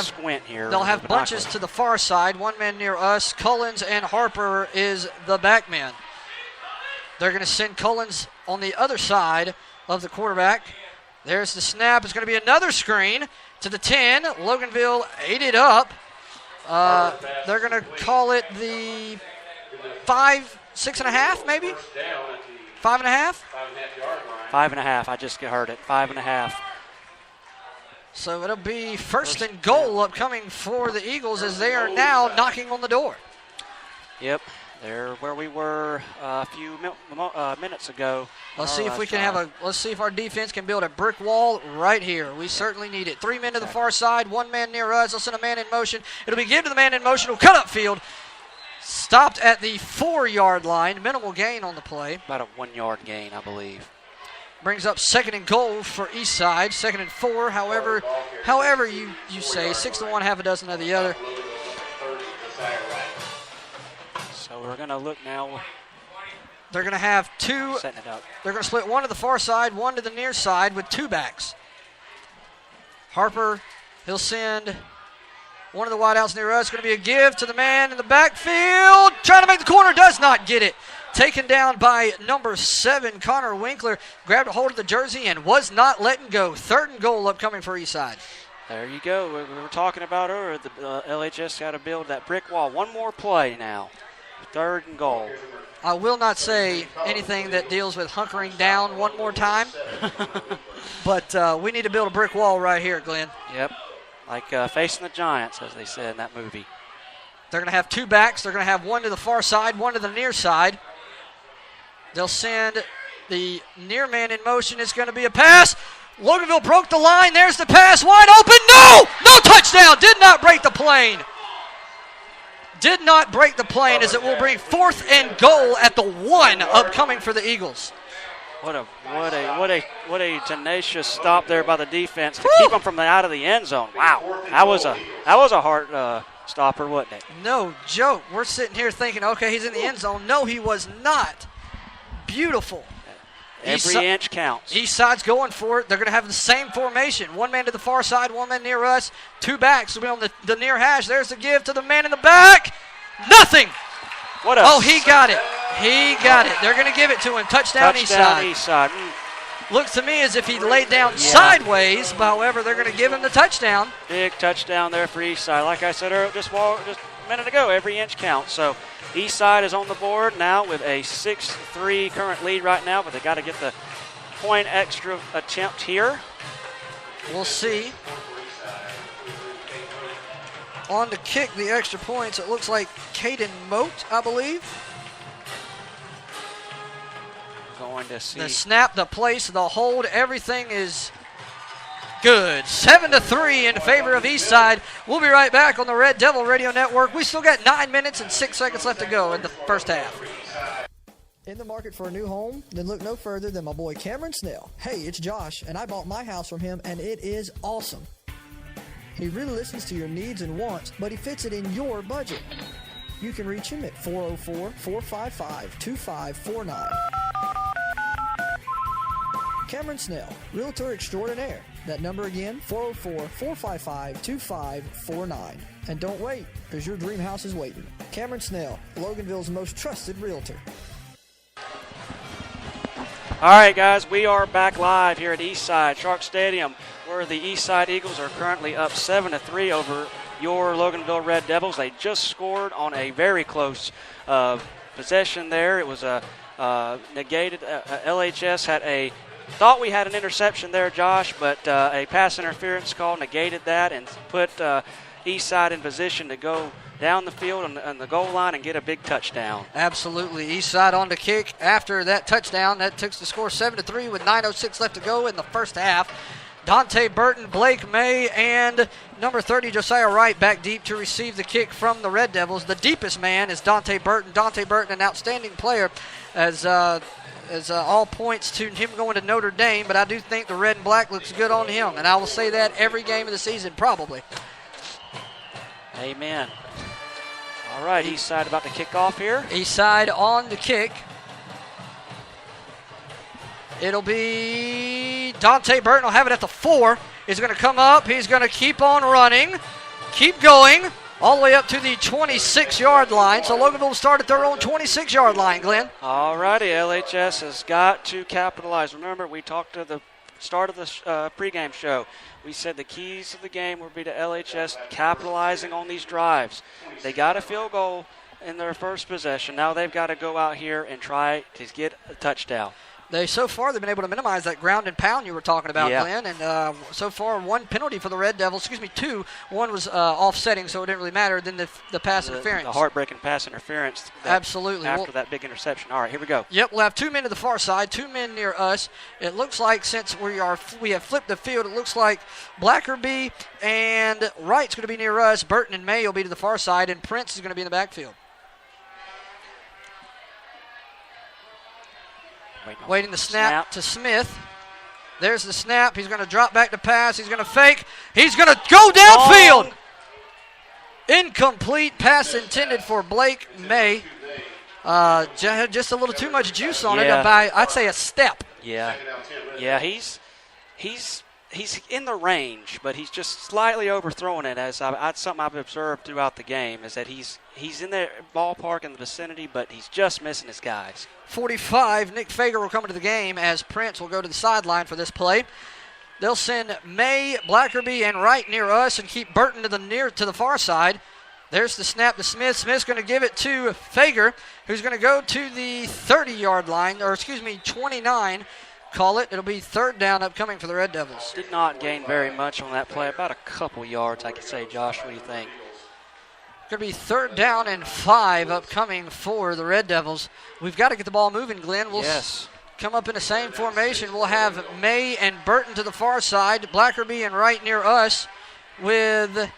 squint here. They'll have bunches to the far side. 1 man near us. Cullens and Harper is the back man. They're going to send Cullens on the other side of the quarterback. There's the snap. It's going to be another screen to the 10. Loganville ate it up. They're going to call it the 6.5, maybe? 5.5? 5.5. I just heard it. 5.5. So it'll be first and goal upcoming for the Eagles as they are now knocking on the door. Yep. They're where we were a few minutes ago. Let's see if we can let's see if our defense can build a brick wall right here. We certainly need it. 3 men to the far side, 1 man near us. They'll send a man in motion. It'll be given to the man in motion. Will cut up field. Stopped at the 4-yard line. Minimal gain on the play. About a 1-yard gain, I believe. Brings up 2nd and goal for Eastside. 2nd and 4. However you say, 6 to 1, half a dozen of the other. So we're going to look now. They're going to have two. Setting it up. They're going to split one to the far side, one to the near side with two backs. Harper, he'll send one of the wideouts near us. Going to be a give to the man in the backfield. Trying to make the corner, does not get it. Taken down by number 7, Connor Winkler. Grabbed a hold of the jersey and was not letting go. 3rd and goal upcoming for Eastside. There you go. We were talking about earlier. The LHS got to build that brick wall. One more play now. 3rd and goal. I will not say anything that deals with hunkering down one more time. But we need to build a brick wall right here, Glenn. Yep. Like facing the Giants, as they said in that movie. They're going to have two backs. They're going to have one to the far side, one to the near side. They'll send the near man in motion. It's going to be a pass. Loganville broke the line. There's the pass. Wide open. No! No touchdown. Did not break the plane. Did not break the plane as it will bring 4th and goal at the 1 upcoming for the Eagles. What a tenacious stop there by the defense to keep them from out of the end zone. Wow. That was a hard stopper, wasn't it? No joke. We're sitting here thinking, okay, he's in the end zone. No, he was not. Beautiful. Every inch counts. Eastside's going for it. They're going to have the same formation. One man to the far side, one man near us. Two backs will be on the near hash. There's the give to the man in the back. Nothing. He got it. He got it. They're going to give it to him. Touchdown Eastside. Looks to me as if he laid down sideways. However, they're going to give him the touchdown. Big touchdown there for Eastside. Like I said earlier, just a minute ago, every inch counts. So Eastside is on the board now with a 6-3 current lead right now, but they got to get the point extra attempt here. We'll see. On the kick, the extra points, it looks like Caden Moat, I believe. Going to see. The snap, the place, the hold, everything is good. 7-3 in favor of Eastside. We'll be right back on the Red Devil Radio Network. We still got 9 minutes and 6 seconds left to go in the first half. In the market for a new home? Then look no further than my boy Cameron Snell. Hey, it's Josh, and I bought my house from him, and it is awesome. He really listens to your needs and wants, but he fits it in your budget. You can reach him at 404-455-2549. Cameron Snell, Realtor Extraordinaire. That number again, 404-455-2549. And don't wait, because your dream house is waiting. Cameron Snell, Loganville's most trusted realtor. All right, guys, we are back live here at Eastside Sharp Stadium, where the Eastside Eagles are currently up 7-3 over your Loganville Red Devils. They just scored on a very close possession there. It was a negated. LHS thought we had an interception there, Josh, but a pass interference call negated that and put Eastside in position to go down the field on the goal line and get a big touchdown. Absolutely. Eastside on the kick after that touchdown. That took the score 7-3 with 9:06 left to go in the first half. Dante Burton, Blake May, and number 30, Josiah Wright, back deep to receive the kick from the Red Devils. The deepest man is Dante Burton. Dante Burton, an outstanding player, as all points to him going to Notre Dame, but I do think the red and black looks good on him, and I will say that every game of the season probably. Amen. All right, Eastside about to kick off here. Eastside on the kick. It'll be Dante Burton will have it at the 4. He's going to come up. He's going to keep on running. Keep going all the way up to the 26-yard line. So Loganville will start at their own 26-yard line, Glenn. All righty, LHS has got to capitalize. Remember, we talked at the start of the pregame show. We said the keys to the game would be to LHS capitalizing on these drives. They got a field goal in their first possession. Now they've got to go out here and try to get a touchdown. So far, they've been able to minimize that ground and pound you were talking about, yeah. Glenn. And so far, 1 penalty for the Red Devils. 2. One was offsetting, so it didn't really matter. Then the pass interference. The heartbreaking pass interference. Absolutely. After that big interception. All right, here we go. Yep, we'll have 2 men to the far side, 2 men near us. It looks like since we have flipped the field, it looks like Blackerby and Wright's going to be near us. Burton and May will be to the far side, and Prince is going to be in the backfield. Waiting the snap to Smith. There's the snap. He's going to drop back to pass. He's going to fake. He's going to go downfield. Incomplete pass intended for Blake May. Just a little too much juice on it. I'd say a step. Yeah. Yeah, he's in the range, but he's just slightly overthrowing it. That's something I've observed throughout the game, is that he's in the ballpark in the vicinity, but he's just missing his guys. 45, Nick Fager will come into the game as Prince will go to the sideline for this play. They'll send May, Blackerby, and Wright near us and keep Burton to the far side. There's the snap to Smith. Smith's going to give it to Fager, who's going to go to the 30-yard line, 29. Call it. It'll be third down upcoming for the Red Devils. Did not gain very much on that play. About a couple yards, I could say. Josh, what do you think? Going to be third down and 5 upcoming for the Red Devils. We've got to get the ball moving, Glenn. We'll come up in the same formation. We'll have May and Burton to the far side, Blackerby and Wright near us with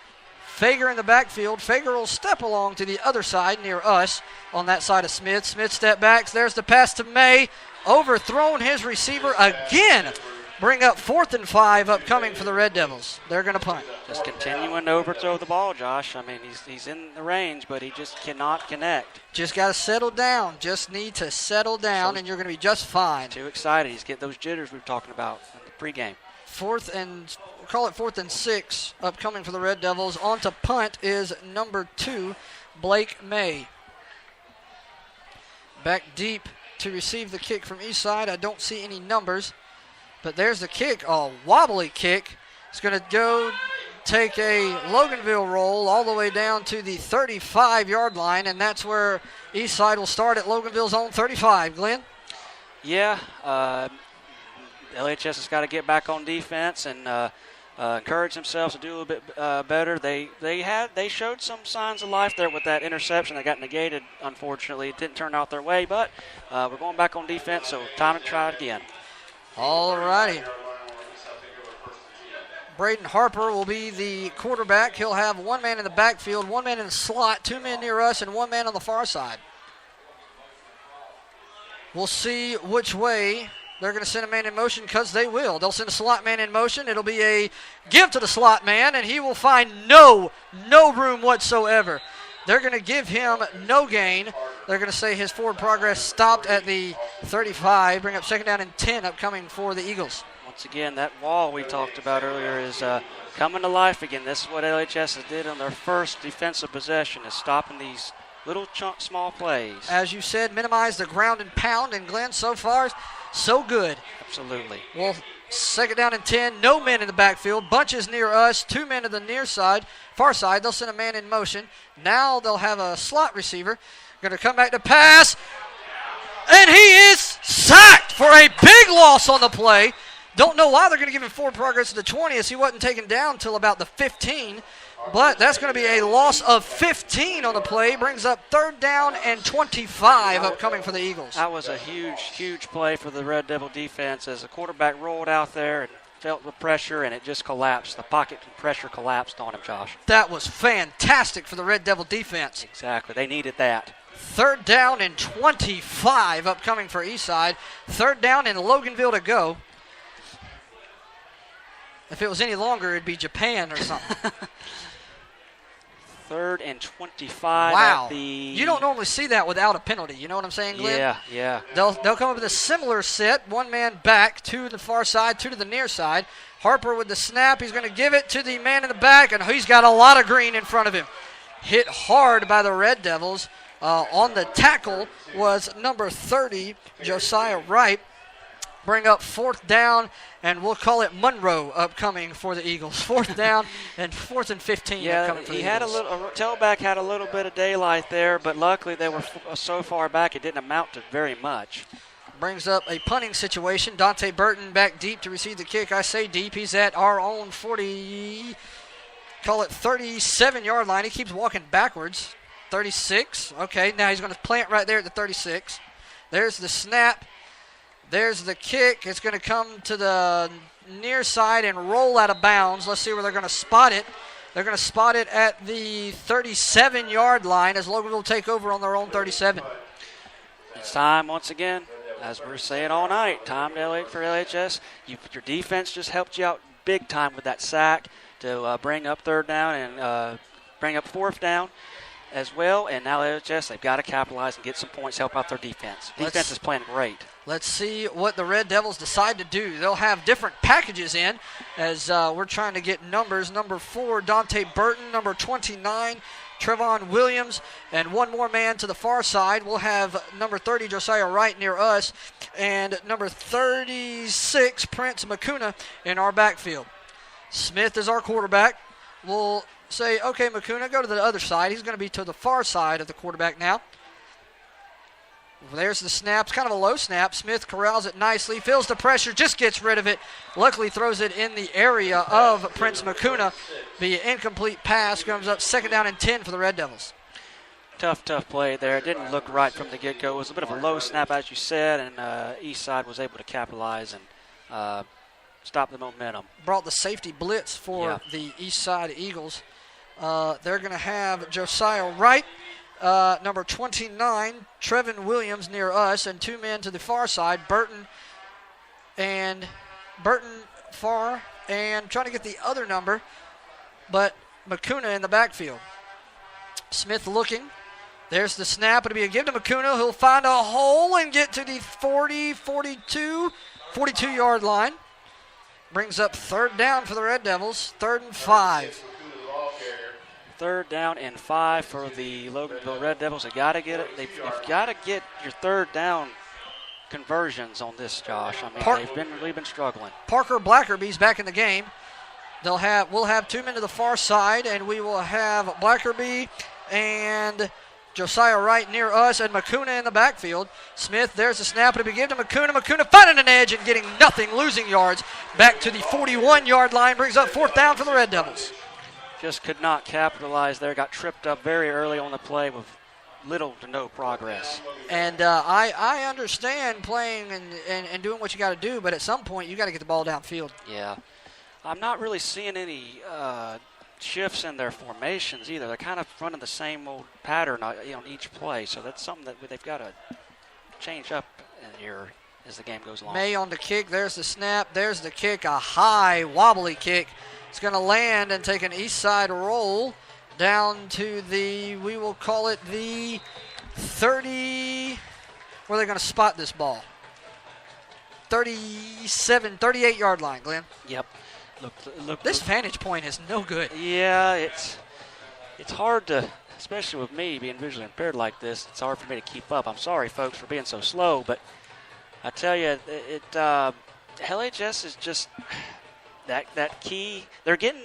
Fager in the backfield. Fager will step along to the other side near us on that side of Smith. Smith step backs. There's the pass to May. Overthrown his receiver again. Bring up 4th and 5 upcoming for the Red Devils. They're going to punt. Just continuing to overthrow the ball, Josh. I mean, he's in the range, but he just cannot connect. Just got to settle down. Just need to settle down, and you're going to be just fine. Too excited. He's getting those jitters we were talking about in the pregame. We'll call it 4th and 6 upcoming for the Red Devils. On to punt is number 2, Blake May. Back deep to receive the kick from Eastside. I don't see any numbers, but there's the kick, a wobbly kick. It's going to go take a Loganville roll all the way down to the 35-yard line, and that's where Eastside will start at Loganville's own 35. Glenn? Yeah, LHS has got to get back on defense and encourage themselves to do a little bit better. They showed some signs of life there with that interception that got negated. Unfortunately, it didn't turn out their way, but we're going back on defense, so time to try it again. All righty. Braden Harper will be the quarterback. He'll have one man in the backfield, one man in the slot, 2 men near us, and 1 man on the far side. We'll see which way they're going to send a man in motion, because they will. They'll send a slot man in motion. It'll be a give to the slot man, and he will find no room whatsoever. They're going to give him no gain. They're going to say his forward progress stopped at the 35. Bring up 2nd down and 10 upcoming for the Eagles. Once again, that wall we talked about earlier is coming to life again. This is what LHS did on their first defensive possession, is stopping these little small plays. As you said, minimize the ground and pound, and Glenn, so far, so good. Absolutely. Well, 2nd down and 10, no men in the backfield. Bunches near us, 2 men to the near side, far side. They'll send a man in motion. Now they'll have a slot receiver. Going to come back to pass, and he is sacked for a big loss on the play. Don't know why they're going to give him forward progress to the 20, as he wasn't taken down until about the 15. But that's going to be a loss of 15 on the play. Brings up 3rd down and 25 upcoming for the Eagles. That was a huge play for the Red Devil defense, as the quarterback rolled out there and felt the pressure, and it just collapsed. The pocket pressure collapsed on him, Josh. That was fantastic for the Red Devil defense. Exactly. They needed that. 3rd down and 25 upcoming for Eastside. 3rd down and Loganville to go. If it was any longer, it'd be Japan or something. 3rd and 25. Wow. You don't normally see that without a penalty. You know what I'm saying, Glenn? Yeah. They'll come up with a similar set. 1 man back, 2 to the far side, 2 to the near side. Harper with the snap. He's going to give it to the man in the back, and he's got a lot of green in front of him. Hit hard by the Red Devils. On the tackle was number 30, Josiah Wright. Bring up 4th down, and we'll call it Monroe upcoming for the Eagles. 4th down and 4th and 15 upcoming for the Eagles. Tailback had a little bit of daylight there, but luckily they were so far back it didn't amount to very much. Brings up a punting situation. Dante Burton back deep to receive the kick. I say deep. He's at our own 40, call it 37-yard line. He keeps walking backwards. 36. Okay, now he's going to plant right there at the 36. There's the snap. There's the kick. It's going to come to the near side and roll out of bounds. Let's see where they're going to spot it. They're going to spot it at the 37-yard line as Loganville will take over on their own 37. It's time once again, as we're saying all night, time for LHS. Your defense just helped you out big time with that sack to bring up 3rd down and bring up 4th down. as well, and now LHS, they've got to capitalize and get some points, help out their defense. Defense is playing great. Let's see what the Red Devils decide to do. They'll have different packages in as we're trying to get numbers. Number 4, Dante Burton. Number 29, Trevon Williams. And one more man to the far side. We'll have number 30, Josiah Wright, near us. And number 36, Prince McCuna, in our backfield. Smith is our quarterback. We'll say, okay, McCuna, go to the other side. He's going to be to the far side of the quarterback now. There's the snap. It's kind of a low snap. Smith corrals it nicely, feels the pressure, just gets rid of it. Luckily throws it in the area of Prince McCuna. The incomplete pass comes up 2nd down and 10 for the Red Devils. Tough play there. It didn't look right from the get-go. It was a bit of a low snap, as you said, and Eastside was able to capitalize and stop the momentum. Brought the safety blitz for the Eastside Eagles. They're going to have Josiah Wright, number 29, Trevon Williams near us, and 2 men to the far side, Burton far, and trying to get the other number, but McCuna in the backfield. Smith looking. There's the snap. It'll be a give to McCuna. He'll find a hole and get to the 42-yard line. Brings up 3rd down for the Red Devils, 3rd and 5. 3rd down and 5 for the Loganville Red Devils. They've got to get it. They've got to get your 3rd down conversions on this, Josh. I mean, they've been struggling. Parker Blackerby's back in the game. We'll have 2 men to the far side, and we will have Blackerby and Josiah Wright near us, and McCuna in the backfield. Smith, there's the snap. It'll be given to McCuna. McCuna finding an edge and getting nothing, losing yards. Back to the 41-yard line. Brings up 4th down for the Red Devils. Just could not capitalize there. Got tripped up very early on the play with little to no progress. And I understand playing and doing what you got to do, but at some point you got to get the ball downfield. Yeah. I'm not really seeing any shifts in their formations either. They're kind of running the same old pattern on each play, so that's something that they've got to change up here as the game goes along. May on the kick. There's the snap. There's the kick. A high, wobbly kick. It's going to land and take an east side roll down to we will call it the 30. Where are they going to spot this ball? 38-yard line, Glenn. Yep. This vantage point is no good. Yeah, it's hard to, especially with me being visually impaired like this, it's hard for me to keep up. I'm sorry, folks, for being so slow, but I tell you, LHS is just that key. They're getting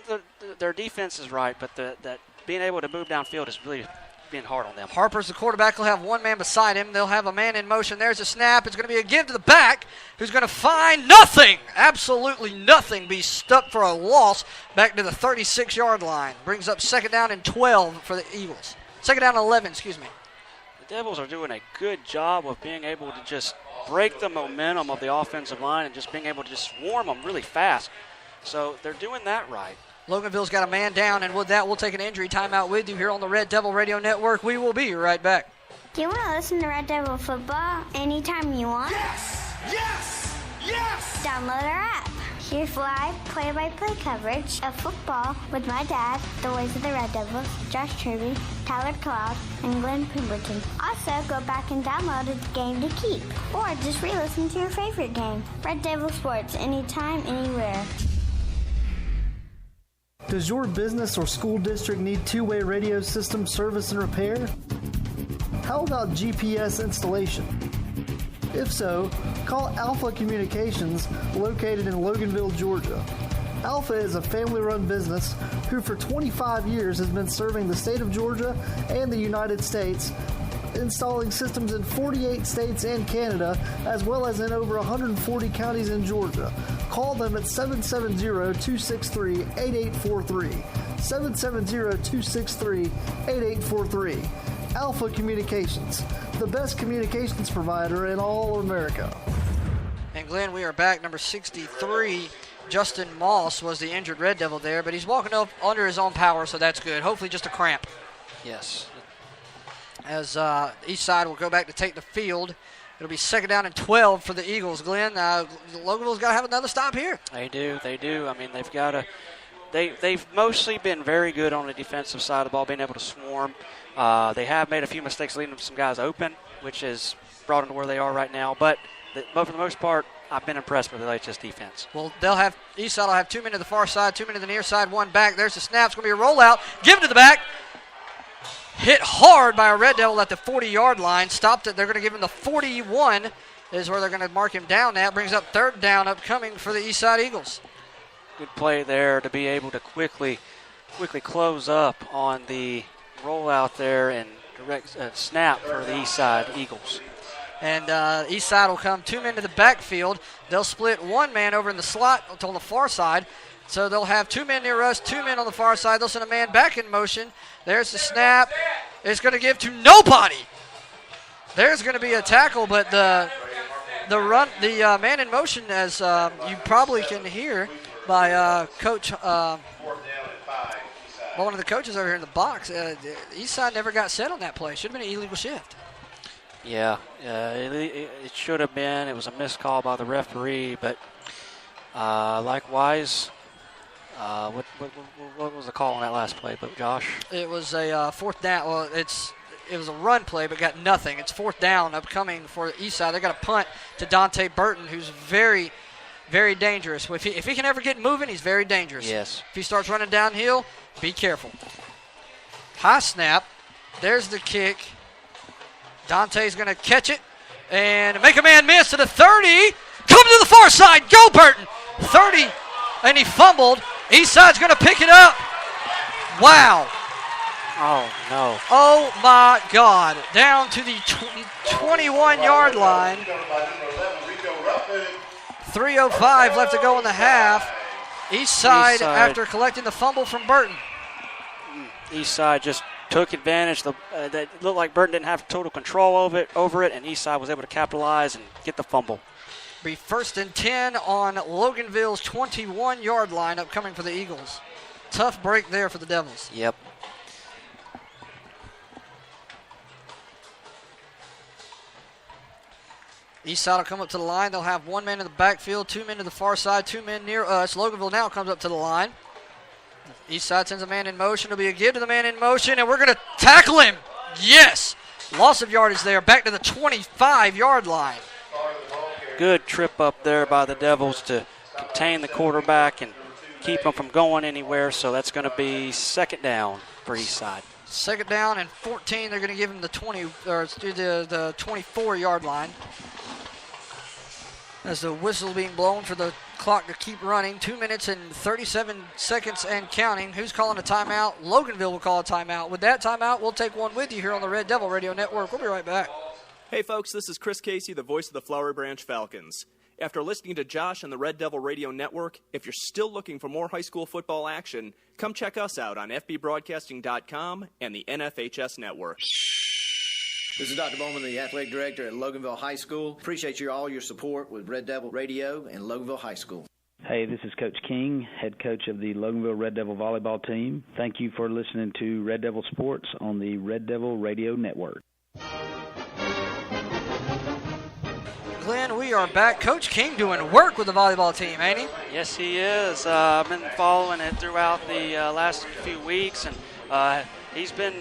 their defense is right, but that being able to move downfield is really being hard on them. Harper's the quarterback. He'll have 1 man beside him. They'll have a man in motion. There's a snap. It's going to be a give to the back, who's going to find nothing, absolutely nothing, be stuck for a loss back to the 36-yard line. Brings up 2nd down and 12 for the Eagles. 2nd down and 11, excuse me. The Devils are doing a good job of being able to just break the momentum of the offensive line and just being able to just swarm them really fast. So they're doing that right. Loganville's got a man down, and with that, we'll take an injury timeout with you here on the Red Devil Radio Network. We will be right back. Do you want to listen to Red Devil football anytime you want? Yes! Yes! Yes! Download our app. Here's live play-by-play coverage of football with my dad, the voice of the Red Devils, Josh Truby, Tyler Cloud, and Glenn Pemberton. Also, go back and download a game to keep, or just re-listen to your favorite game. Red Devil Sports, anytime, anywhere. Does your business or school district need two-way radio system service and repair? How about GPS installation? If so, call Alpha Communications, located in Loganville, Georgia. Alpha is a family-run business who for 25 years has been serving the state of Georgia and the United States, installing systems in 48 states and Canada, as well as in over 140 counties in Georgia. Call them at 770-263-8843. 770-263-8843. Alpha Communications, the best communications provider in all of America. And Glenn, we are back. Number 63, Justin Moss, was the injured Red Devil there, but he's walking up under his own power, so that's good. Hopefully just a cramp. Yes. As Eastside will go back to take the field. It'll be 2nd down and 12 for the Eagles, Glenn. Loganville's got to have another stop here. They do. I mean, they've got to they've mostly been very good on the defensive side of the ball, being able to swarm. They have made a few mistakes leaving some guys open, which has brought them to where they are right now. But for the most part, I've been impressed with the LHS defense. Well, Eastside will have 2 men to the far side, 2 men to the near side, 1 back. There's the snap. It's going to be a rollout. Give it to the back. Hit hard by a Red Devil at the 40-yard line. Stopped it. They're going to give him the 41 is where they're going to mark him down now. Brings up 3rd down upcoming for the Eastside Eagles. Good play there to be able to quickly close up on the rollout there and direct snap for the Eastside Eagles. And Eastside will come 2 men to the backfield. They'll split 1 man over in the slot on the far side. So they'll have 2 men near us, 2 men on the far side. They'll send a man back in motion. There's the snap. It's going to give to nobody. There's going to be a tackle, but the man in motion, as you probably can hear by Coach, one of the coaches over here in the box. Eastside never got set on that play. Should have been an illegal shift. Yeah, it should have been. It was a missed call by the referee, but likewise, what was the call on that last play, but Josh? It was a 4th down. Well, it was a run play, but got nothing. It's 4th down upcoming for Eastside. They got a punt to Dante Burton, who's very, very dangerous. If he can ever get moving, he's very dangerous. Yes. If he starts running downhill, be careful. High snap. There's the kick. Dante's going to catch it and make a man miss to the 30. Come to the far side. Go, Burton. 30. And he fumbled. Eastside's going to pick it up. Wow. Oh, no. Oh, my God. Down to the 21-yard line. 3:05 left to go in the half. Eastside, after collecting the fumble from Burton. Eastside just took advantage. That looked like Burton didn't have total control over it, and Eastside was able to capitalize and get the fumble. Be 1st and 10 on Loganville's 21-yard line upcoming for the Eagles. Tough break there for the Devils. Yep. Eastside will come up to the line. They'll have 1 man in the backfield, 2 men to the far side, 2 men near us. Loganville now comes up to the line. Eastside sends a man in motion. It'll be a give to the man in motion, and we're going to tackle him. Yes. Loss of yardage there. Back to the 25-yard line. Good trip up there by the Devils to contain the quarterback and keep him from going anywhere. So that's going to be 2nd down for Eastside. 2nd down and 14. They're going to give him the 24-yard line. As the whistle being blown for the clock to keep running. 2 minutes and 37 seconds and counting. Who's calling a timeout? Loganville will call a timeout. With that timeout, we'll take one with you here on the Red Devil Radio Network. We'll be right back. Hey folks, this is Chris Casey, the voice of the Flowery Branch Falcons. After listening to Josh on the Red Devil Radio Network, if you're still looking for more high school football action, come check us out on fbbroadcasting.com and the NFHS Network. This is Dr. Bowman, the athletic director at Loganville High School. Appreciate all your support with Red Devil Radio and Loganville High School. Hey, this is Coach King, head coach of the Loganville Red Devil volleyball team. Thank you for listening to Red Devil Sports on the Red Devil Radio Network. Glenn, we are back. Coach King doing work with the volleyball team, ain't he? Yes, he is. I've been following it throughout the last few weeks, and he's been.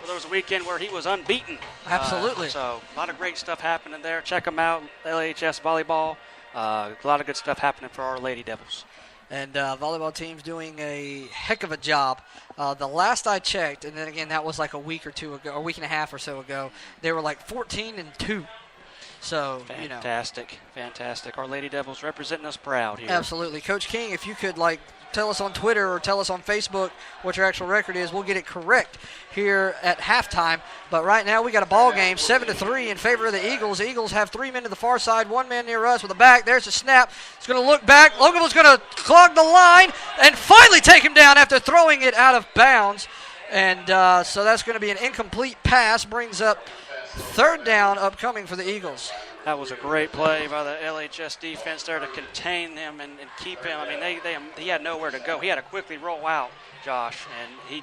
There was a weekend where he was unbeaten. Absolutely. So a lot of great stuff happening there. Check them out, LHS Volleyball. A lot of good stuff happening for our Lady Devils. And volleyball team's doing a heck of a job. The last I checked, and then again that was like a week or two ago, a week and a half or so ago, they were like 14-2. So, fantastic. Our Lady Devils representing us proud here. Absolutely. Coach King, if you could tell us on Twitter or tell us on Facebook what your actual record is, we'll get it correct here at halftime. But right now we got a ball game, 7-3 in favor of the Eagles. The Eagles have 3 men to the far side, 1 man near us with a back. There's a snap. It's going to look back. Loganville's going to clog the line and finally take him down after throwing it out of bounds. And so that's going to be an incomplete pass. Brings up 3rd down upcoming for the Eagles. That was a great play by the LHS defense there to contain him and keep him. I mean, he had nowhere to go. He had to quickly roll out, Josh, and he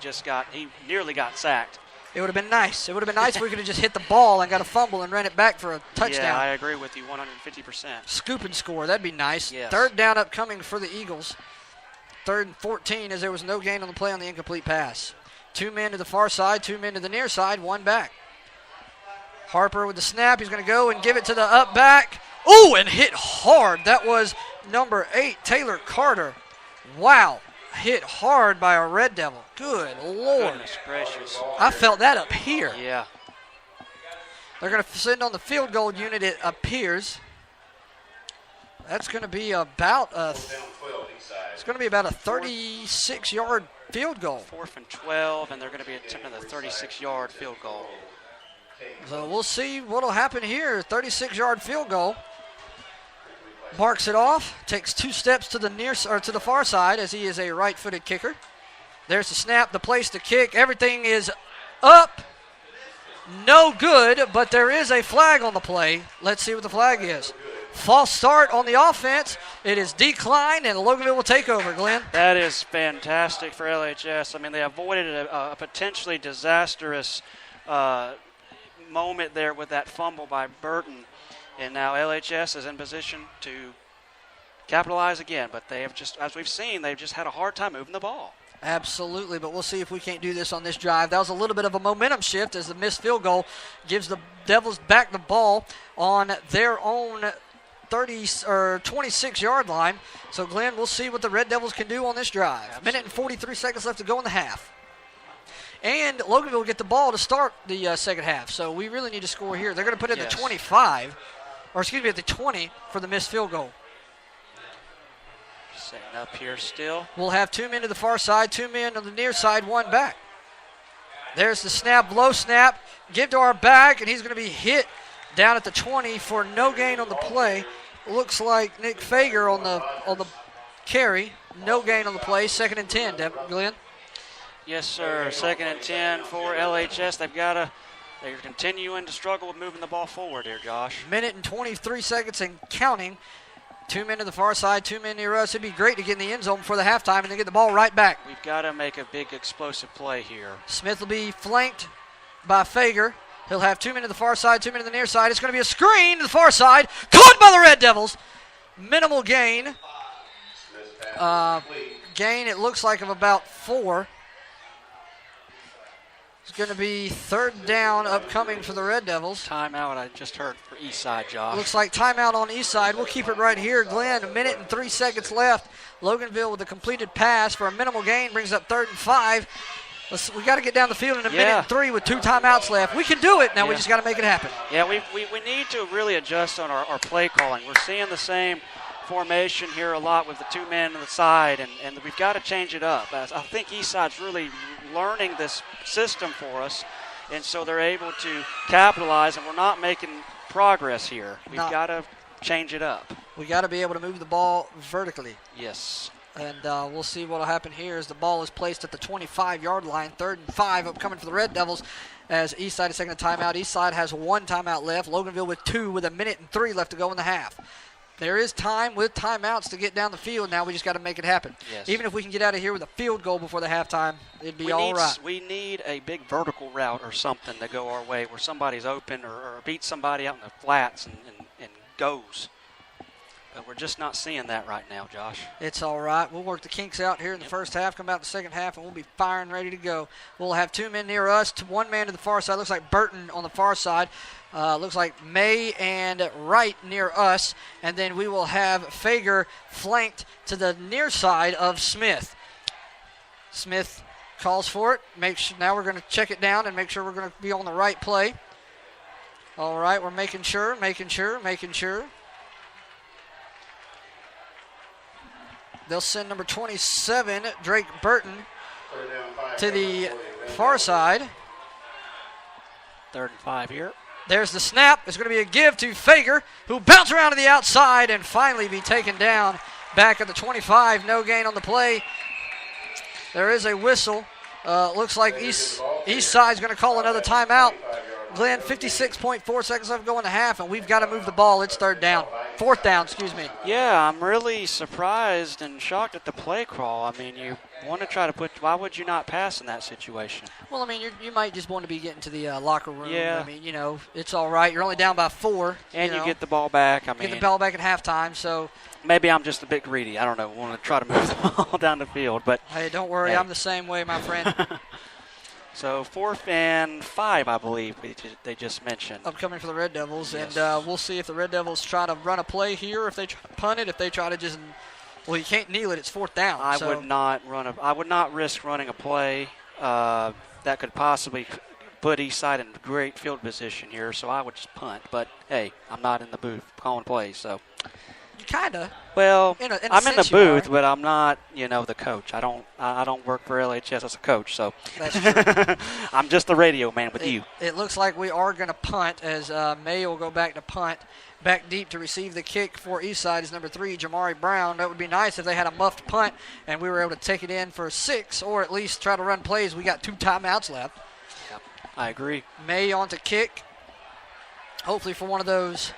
nearly got sacked. It would have been nice. It would have been nice if we could have just hit the ball and got a fumble and ran it back for a touchdown. Yeah, I agree with you 150%. Scoop and score. That'd be nice. Yes. 3rd down upcoming for the Eagles. 3rd and 14 as there was no gain on the play on the incomplete pass. 2 men to the far side, 2 men to the near side, 1 back. Harper with the snap. He's going to go and give it to the up back. Ooh, and hit hard. That was number 8, Taylor Carter. Wow. Hit hard by a Red Devil. Good Lord. Goodness gracious. I felt that up here. Yeah. They're going to send on the field goal unit, it appears. That's going to be about a 36-yard field goal. 4th and 12, and they're going to be attempting the 36-yard field goal. So we'll see what will happen here. 36-yard field goal. Marks it off. Takes 2 steps to the far side as he is a right-footed kicker. There's the snap, the place to kick. Everything is up. No good, but there is a flag on the play. Let's see what the flag is. False start on the offense. It is declined, and Loganville will take over, Glenn. That is fantastic for LHS. I mean, they avoided a potentially disastrous moment there with that fumble by Burton. And now LHS is in position to capitalize again. But they have just, as we've seen, they've just had a hard time moving the ball. Absolutely, but we'll see if we can't do this on this drive. That was a little bit of a momentum shift as the missed field goal gives the Devils back the ball on their own 26-yard line. So, Glenn, we'll see what the Red Devils can do on this drive. Absolutely. 1 minute and 43 seconds left to go in the half. And Loganville will get the ball to start the second half. So we really need to score here. They're going to put it at the 25, or excuse me, at the 20 for the missed field goal. Setting up here still. We'll have 2 men to the far side, 2 men on the near side, 1 back. There's the snap, low snap. Give to our back, and he's going to be hit down at the 20 for no gain on the play. Looks like Nick Fager on the carry. No gain on the play. 2nd and 10, Glenn. Yes, sir. 2nd and 10 for LHS. They're continuing to struggle with moving the ball forward here, Josh. 1 minute and 23 seconds and counting. 2 men to the far side, 2 men near us. It'd be great to get in the end zone before the halftime and then get the ball right back. We've got to make a big explosive play here. Smith will be flanked by Fager. He'll have 2 men to the far side, 2 men to the near side. It's going to be a screen to the far side. Caught by the Red Devils. Minimal gain. Gain, it looks like, of about 4. It's going to be 3rd down upcoming for the Red Devils. Timeout, I just heard, for Eastside, Josh. Looks like timeout on Eastside. We'll keep it right here. Glenn, 1 minute and 3 seconds left. Loganville with a completed pass for a minimal gain brings up 3rd and 5. We got to get down the field in a minute and 3 with 2 timeouts left. We can do it. Now we just got to make it happen. Yeah, we need to really adjust on our play calling. We're seeing the same formation here a lot with the 2 men on the side, and we've got to change it up. I think Eastside's really learning this system for us, and so they're able to capitalize, and we're not making progress here. We've got to change it up. We got to be able to move the ball vertically. Yes. And we'll see what will happen here as the ball is placed at the 25-yard line. 3rd and 5 upcoming for the Red Devils as Eastside is taking a timeout. Eastside has 1 timeout left. Loganville with 2 with 1 minute and 3 left to go in the half. There is time with timeouts to get down the field. Now we just got to make it happen. Yes. Even if we can get out of here with a field goal before the halftime, it'd be all right. We need a big vertical route or something to go our way where somebody's open or beats somebody out in the flats and goes. But we're just not seeing that right now, Josh. It's all right. We'll work the kinks out here in the first half, come out in the second half, and we'll be firing ready to go. We'll have 2 men near us, 1 man to the far side. Looks like Burton on the far side. Looks like May and Wright near us. And then we will have Fager flanked to the near side of Smith. Smith calls for it. Now we're going to check it down and make sure we're going to be on the right play. All right, we're making sure. They'll send number 27, Drake Burton, to the far side. 3rd and 5 here. There's the snap. It's going to be a give to Fager, who bounce around to the outside and finally be taken down back at the 25. No gain on the play. There is a whistle. Looks like Eastside's going to call another timeout. Glenn, 56.4 seconds left to go in the half, and we've got to move the ball. It's 3rd down. Fourth down, excuse me. Yeah, I'm really surprised and shocked at the play call. I mean, you want to try to why would you not pass in that situation? Well, I mean, you might just want to be getting to the locker room. Yeah. I mean, it's all right. You're only down by 4. And you get the ball back. I mean, get the ball back at halftime, so. Maybe I'm just a bit greedy. I don't know. Want to try to move the ball down the field. But hey, don't worry. Hey. I'm the same way, my friend. So 4th and 5, I believe they just mentioned. Upcoming for the Red Devils, yes. And we'll see if the Red Devils try to run a play here, if they try to punt it, if they try to just. Well, you can't kneel it. It's 4th down. I would not risk running a play that could possibly put Eastside in great field position here. So I would just punt. But hey, I'm not in the booth calling plays, so. Kinda. Well, in a I'm in the sense you are. booth, but I'm not, the coach. I don't work for LHS as a coach, so that's true. I'm just the radio man with you. It looks like we are going to punt as May will go back to punt. Back deep to receive the kick for Eastside is number 3, Jamari Brown. That would be nice if they had a muffed punt and we were able to take it in for 6 or at least try to run plays. We got 2 timeouts left. Yep, I agree. May on to kick. Hopefully for one of those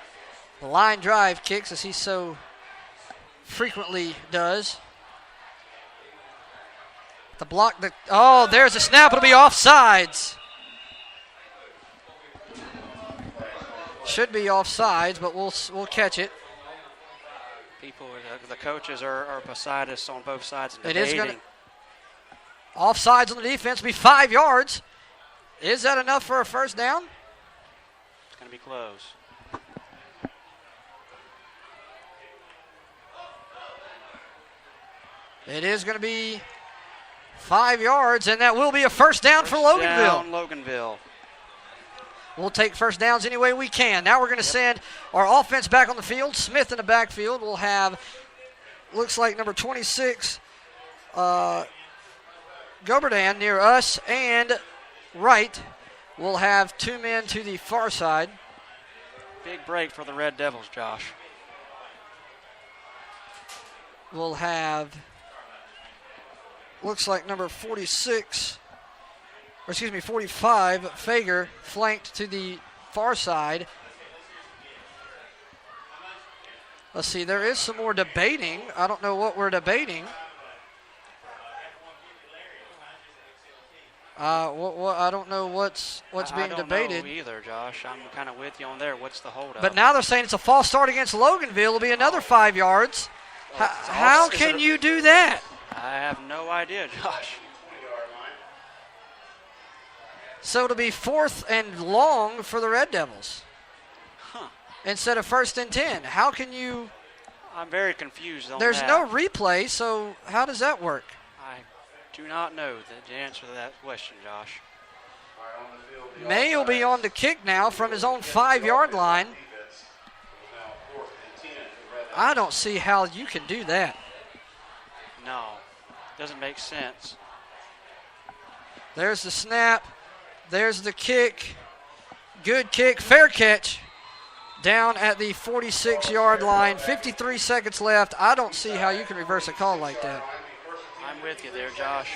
line drive kicks as he so frequently does. The block that there's a snap. It'll be offsides. Should be offsides, but we'll catch it. The coaches are beside us on both sides. It is going to offsides on the defense. Be 5 yards. Is that enough for a first down? It's going to be close. It is going to be 5 yards, and that will be a first down for Loganville. Loganville. We'll take first downs any way we can. Now we're going to send our offense back on the field. Smith in the backfield. We'll have, looks like number 26, Goberdan near us, and right. We'll have 2 men to the far side. Big break for the Red Devils, Josh. We'll have, looks like number 45, Fager, flanked to the far side. Let's see, there is some more debating. I don't know what we're debating. I don't know what's being debated. I don't know either, Josh. I'm kind of with you on there. What's the holdup? But now they're saying it's a false start against Loganville. It'll be another 5 yards. How can you do that? I have no idea, Josh. So it'll be 4th and long for the Red Devils. Instead of 1st and 10. How can you... I'm very confused on There's that. no replay, so how does that work? I do not know the answer to that question, Josh. May will be on the kick now from his own 5-yard line. I don't see how you can do that. No, doesn't make sense. There's the snap. There's the kick. Good kick. Fair catch. Down at the 46-yard line. 53 seconds left. I don't see how you can reverse a call like that. I'm with you there, Josh.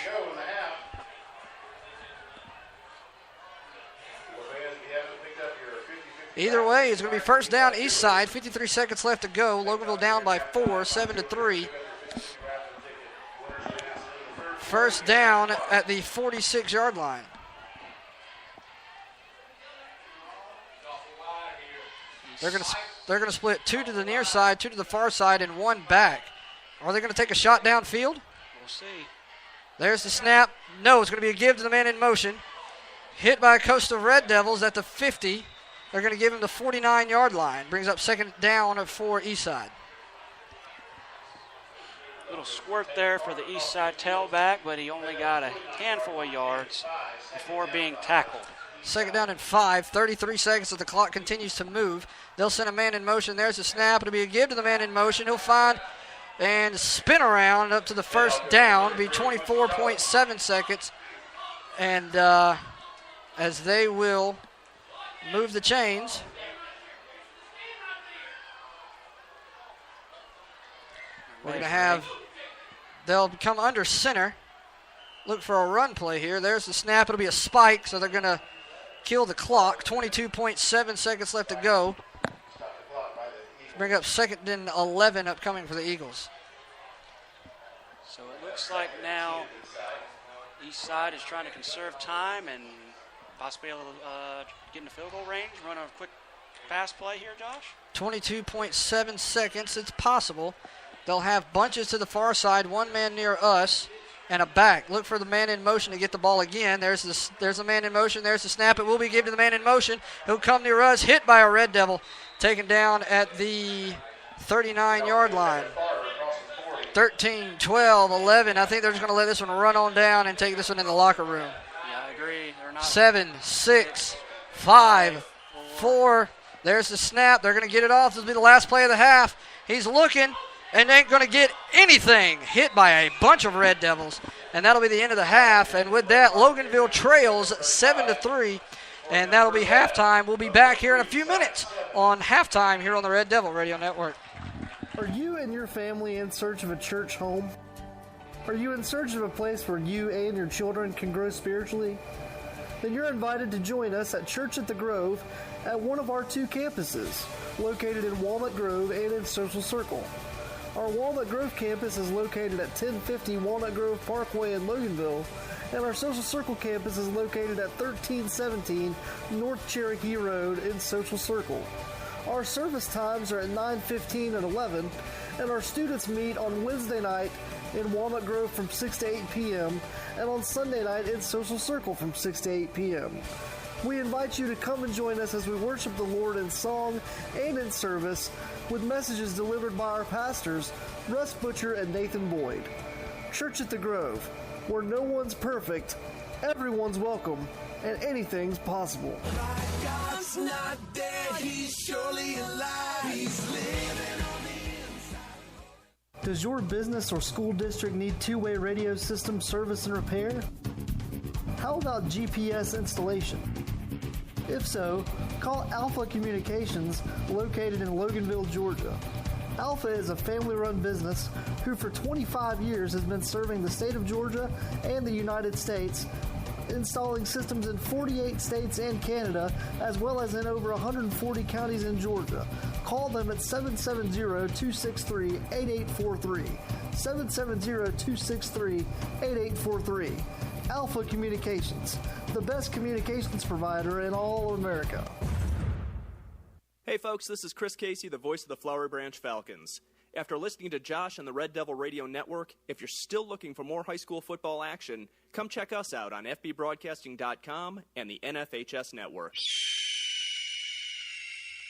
Either way, it's going to be first down Eastside. 53 seconds left to go. Loganville down by 4, 7-3. First down at the 46-yard line. They're going to split 2 to the near side, 2 to the far side, and 1 back. Are they going to take a shot downfield? We'll see. There's the snap. No, it's going to be a give to the man in motion. Hit by a Coastal Red Devils at the 50. They're going to give him the 49-yard line. Brings up second down for Eastside. Little squirt there for the Eastside tailback, but he only got a handful of yards before being tackled. Second down and 5, 33 seconds as the clock continues to move. They'll send a man in motion. There's a snap. It'll be a give to the man in motion. He'll find and spin around up to the first down. It'll be 24.7 seconds. And as they will move the chains. We're going to have, they'll come under center. Look for a run play here. There's the snap. It'll be a spike, so they're going to kill the clock. 22.7 seconds left to go. bring up 2nd and 11 upcoming for the Eagles. So it looks like now Eastside is trying to conserve time and possibly able to get in the field goal range, run a quick pass play here, Josh. 22.7 seconds. It's possible. They'll have bunches to the far side, one man near us, and a back. Look for the man in motion to get the ball again. There's the man in motion. There's the snap. It will be given to the man in motion. He'll come near us, hit by a Red Devil, taken down at the 39-yard line. 13, 12, 11. I think they're just going to let this one run on down and take this one in the locker room. Yeah, I agree. They're not 7, 6, 5, 4. There's the snap. They're going to get it off. This will be the last play of the half. He's looking and ain't going to get anything. Hit by a bunch of Red Devils. And that'll be the end of the half. And with that, Loganville trails 7-3. And that'll be halftime. We'll be back here in a few minutes on halftime here on the Red Devil Radio Network. Are you and your family in search of a church home? Are you in search of a place where you and your children can grow spiritually? Then you're invited to join us at Church at the Grove at one of our 2 campuses, located in Walnut Grove and in Social Circle. Our Walnut Grove campus is located at 1050 Walnut Grove Parkway in Loganville, and our Social Circle campus is located at 1317 North Cherokee Road in Social Circle. Our service times are at 9:15 and 11, and our students meet on Wednesday night in Walnut Grove from 6 to 8 p.m. and on Sunday night in Social Circle from 6 to 8 p.m. We invite you to come and join us as we worship the Lord in song and in service with messages delivered by our pastors, Russ Butcher and Nathan Boyd. Church at the Grove, where no one's perfect, everyone's welcome, and anything's possible. God's not dead, he's surely alive. He's living on the inside. Does your business or school district need two-way radio system service and repair? How about GPS installation? If so, call Alpha Communications, located in Loganville, Georgia. Alpha is a family-run business who for 25 years has been serving the state of Georgia and the United States, installing systems in 48 states and Canada, as well as in over 140 counties in Georgia. Call them at 770-263-8843. 770-263-8843. Alpha Communications, the best communications provider in all of America. Hey folks, this is Chris Casey, the voice of the Flowery Branch Falcons. After listening to Josh on the Red Devil Radio Network, if you're still looking for more high school football action, come check us out on fbbroadcasting.com and the NFHS Network.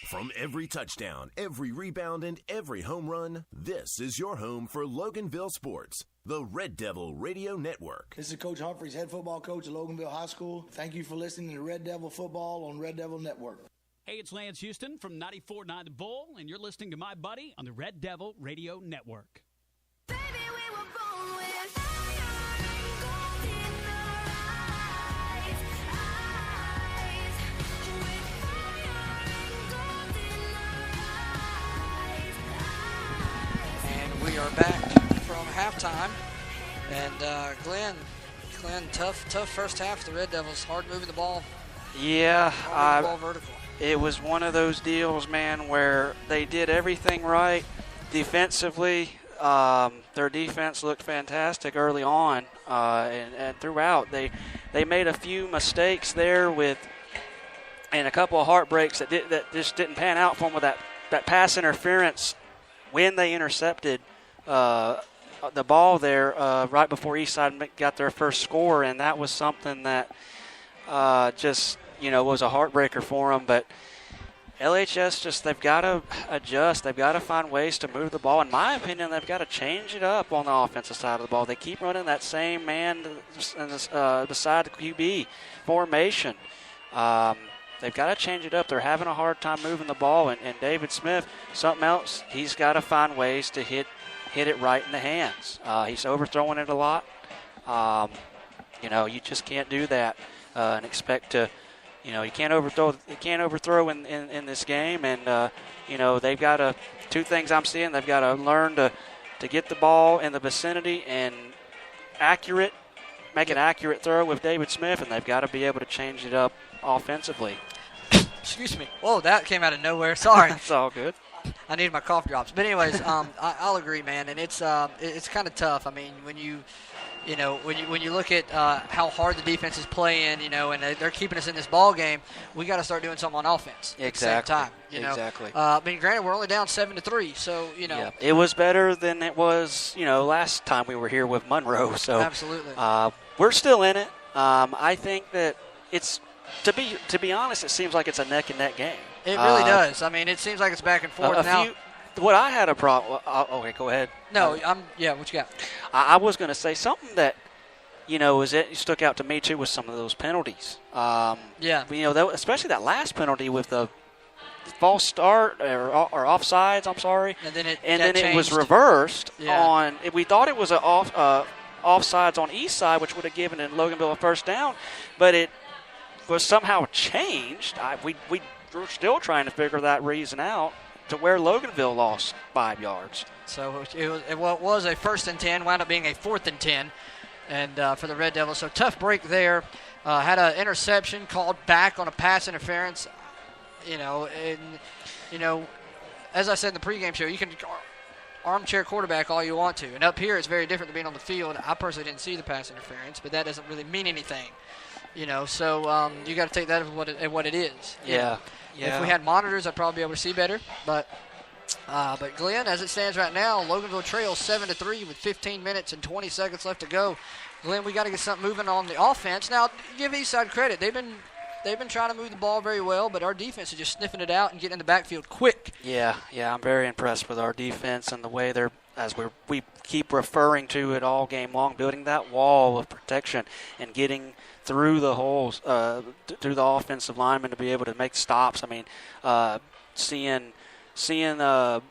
From every touchdown, every rebound, and every home run, this is your home for Loganville sports, the Red Devil Radio Network. This is Coach Humphreys, head football coach at Loganville High School. Thank you for listening to Red Devil Football on Red Devil Network. Hey, it's Lance Houston from 94.9 The Bull, and you're listening to my buddy on the Red Devil Radio Network. Baby, we were born with fire and gold in our eyes. With fire and gold in our eyes. And we are back from halftime. And Glenn, tough first half for the Red Devils. Hard moving the ball. Yeah, hard moving the ball vertical. It was one of those deals, man, where they did everything right defensively. Their defense looked fantastic early on, and throughout. They made a few mistakes there and a couple of heartbreaks that just didn't pan out for them with that pass interference when they intercepted the ball there right before Eastside got their first score, and that was something that just was a heartbreaker for them. But LHS they've got to adjust. They've got to find ways to move the ball. In my opinion, they've got to change it up on the offensive side of the ball. They keep running that same man beside the QB formation. They've got to change it up. They're having a hard time moving the ball. And David Smith, something else, he's got to find ways to hit it right in the hands. He's overthrowing it a lot. You just can't do that and expect to. You can't overthrow in this game, and they've got to. Two things I'm seeing: they've got to learn to get the ball in the vicinity and make an accurate throw with David Smith, and they've got to be able to change it up offensively. Excuse me. Whoa, that came out of nowhere. Sorry. It's all good. I need my cough drops. But anyways, I'll agree, man. And it's kind of tough. I mean, when you look at how hard the defense is playing, and they're keeping us in this ball game, we got to start doing something on offense at the same time. Exactly. I mean, granted, we're only down 7-3, so Yeah. It was better than it was, last time we were here with Monroe. So absolutely. We're still in it. I think that it's to be honest, it seems like it's a neck and neck game. It really does. I mean, it seems like it's back and forth now. What I had a problem. Okay, go ahead. No, what you got? I was going to say something that, stuck out to me too was some of those penalties. Especially that last penalty with the false start or offsides. I'm sorry. And then it was reversed on. We thought it was an offsides on Eastside, which would have given Loganville a first down, but it was somehow changed. We're still trying to figure that reason out to where Loganville lost 5 yards. So it was a 1st and 10, wound up being a 4th and 10, and for the Red Devils. So tough break there. Had an interception called back on a pass interference. As I said in the pregame show, you can armchair quarterback all you want to, and up here it's very different than being on the field. I personally didn't see the pass interference, but that doesn't really mean anything. So you got to take that as what it is. Yeah. If we had monitors, I'd probably be able to see better. But Glenn, as it stands right now, Loganville trails 7-3 with 15 minutes and 20 seconds left to go. Glenn, we got to get something moving on the offense. Now, give Eastside credit. They've been trying to move the ball very well, but our defense is just sniffing it out and getting in the backfield quick. Yeah, I'm very impressed with our defense and the way they're, as we keep referring to it all game long, building that wall of protection and getting through the holes, through the offensive linemen to be able to make stops. I mean, seeing the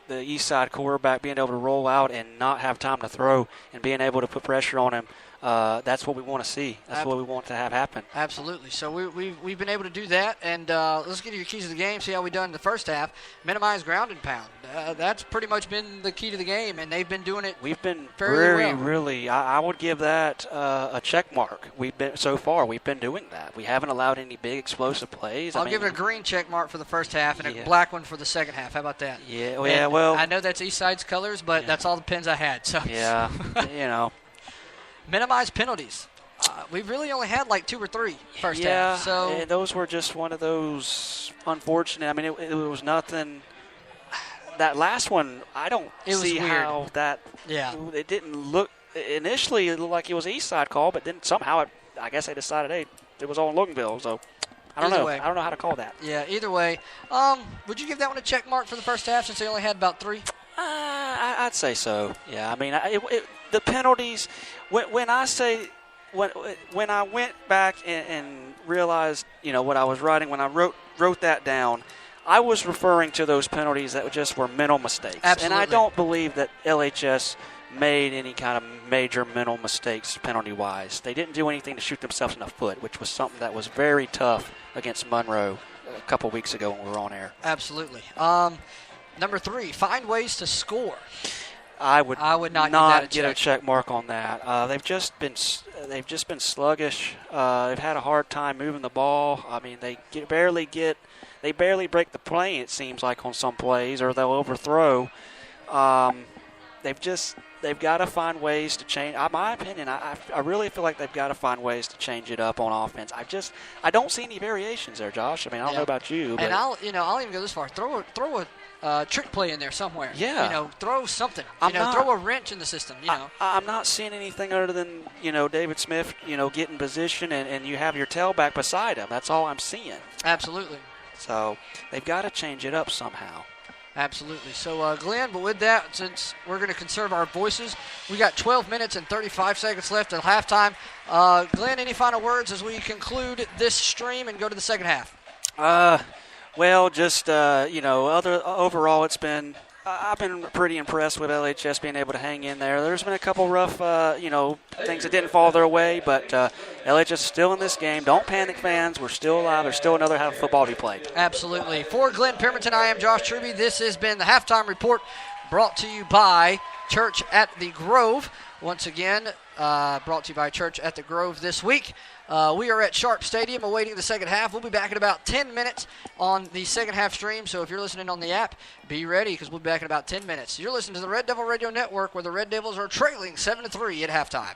Eastside quarterback being able to roll out and not have time to throw and being able to put pressure on him, that's what we want to see. That's what we want to have happen. Absolutely. So we've been able to do that, and let's get you your keys to the game, see how we done in the first half. Minimize ground and pound. That's pretty much been the key to the game, and they've been doing it. We've been really. I would give that a check mark. We've been doing that. We haven't allowed any big explosive plays. I'll give it a green check mark for the first half and a black one for the second half. How about that? Yeah. Well, I know that's Eastside's colors, but that's all the pins I had. So yeah, Minimize penalties. We've really only had like 2 or 3 first half. So those were just one of those unfortunate. I mean, it was nothing. That last one, I don't see how that. Yeah. It didn't look initially. It looked like it was an Eastside call, but then somehow I guess they decided, hey, it was on Loganville. So I don't know. I don't know how to call that. Yeah. Either way, would you give that one a check mark for the first half since they only had about 3? I'd say so. Yeah. I mean, the penalties. When I went back and realized, what I was writing when I wrote that down, I was referring to those penalties that just were mental mistakes. Absolutely. And I don't believe that LHS made any kind of major mental mistakes penalty-wise. They didn't do anything to shoot themselves in the foot, which was something that was very tough against Monroe a couple weeks ago when we were on air. Absolutely. Number 3, find ways to score. I would not get a check mark on that. They've just been sluggish. They've had a hard time moving the ball. I mean, they barely break the plane, it seems like, on some plays, or they'll overthrow. They've got to find ways to change. In my opinion, I really feel like they've got to find ways to change it up on offense. I don't see any variations there, Josh. I mean, I don't know about you. But and I'll even go this far. Throw a trick play in there somewhere. Yeah. Throw something. Throw a wrench in the system. I'm not seeing anything other than David Smith. Get in position and you have your tailback beside him. That's all I'm seeing. Absolutely. So they've got to change it up somehow. Absolutely. So, Glenn, but with that, since we're going to conserve our voices, we got 12 minutes and 35 seconds left at halftime. Glenn, any final words as we conclude this stream and go to the second half? Well, just, overall it's been I've been pretty impressed with LHS being able to hang in there. There's been a couple rough, things that didn't fall their way, but LHS is still in this game. Don't panic, fans. We're still alive. There's still another half of football to be played. Absolutely. For Glenn Pemberton, I am Josh Truby. This has been the Halftime Report brought to you by Church at the Grove. Once again, brought to you by Church at the Grove this week. We are at Sharp Stadium awaiting the second half. We'll be back in about 10 minutes on the second half stream, so if you're listening on the app, be ready because we'll be back in about 10 minutes. You're listening to the Red Devil Radio Network where the Red Devils are trailing 7-3 at halftime.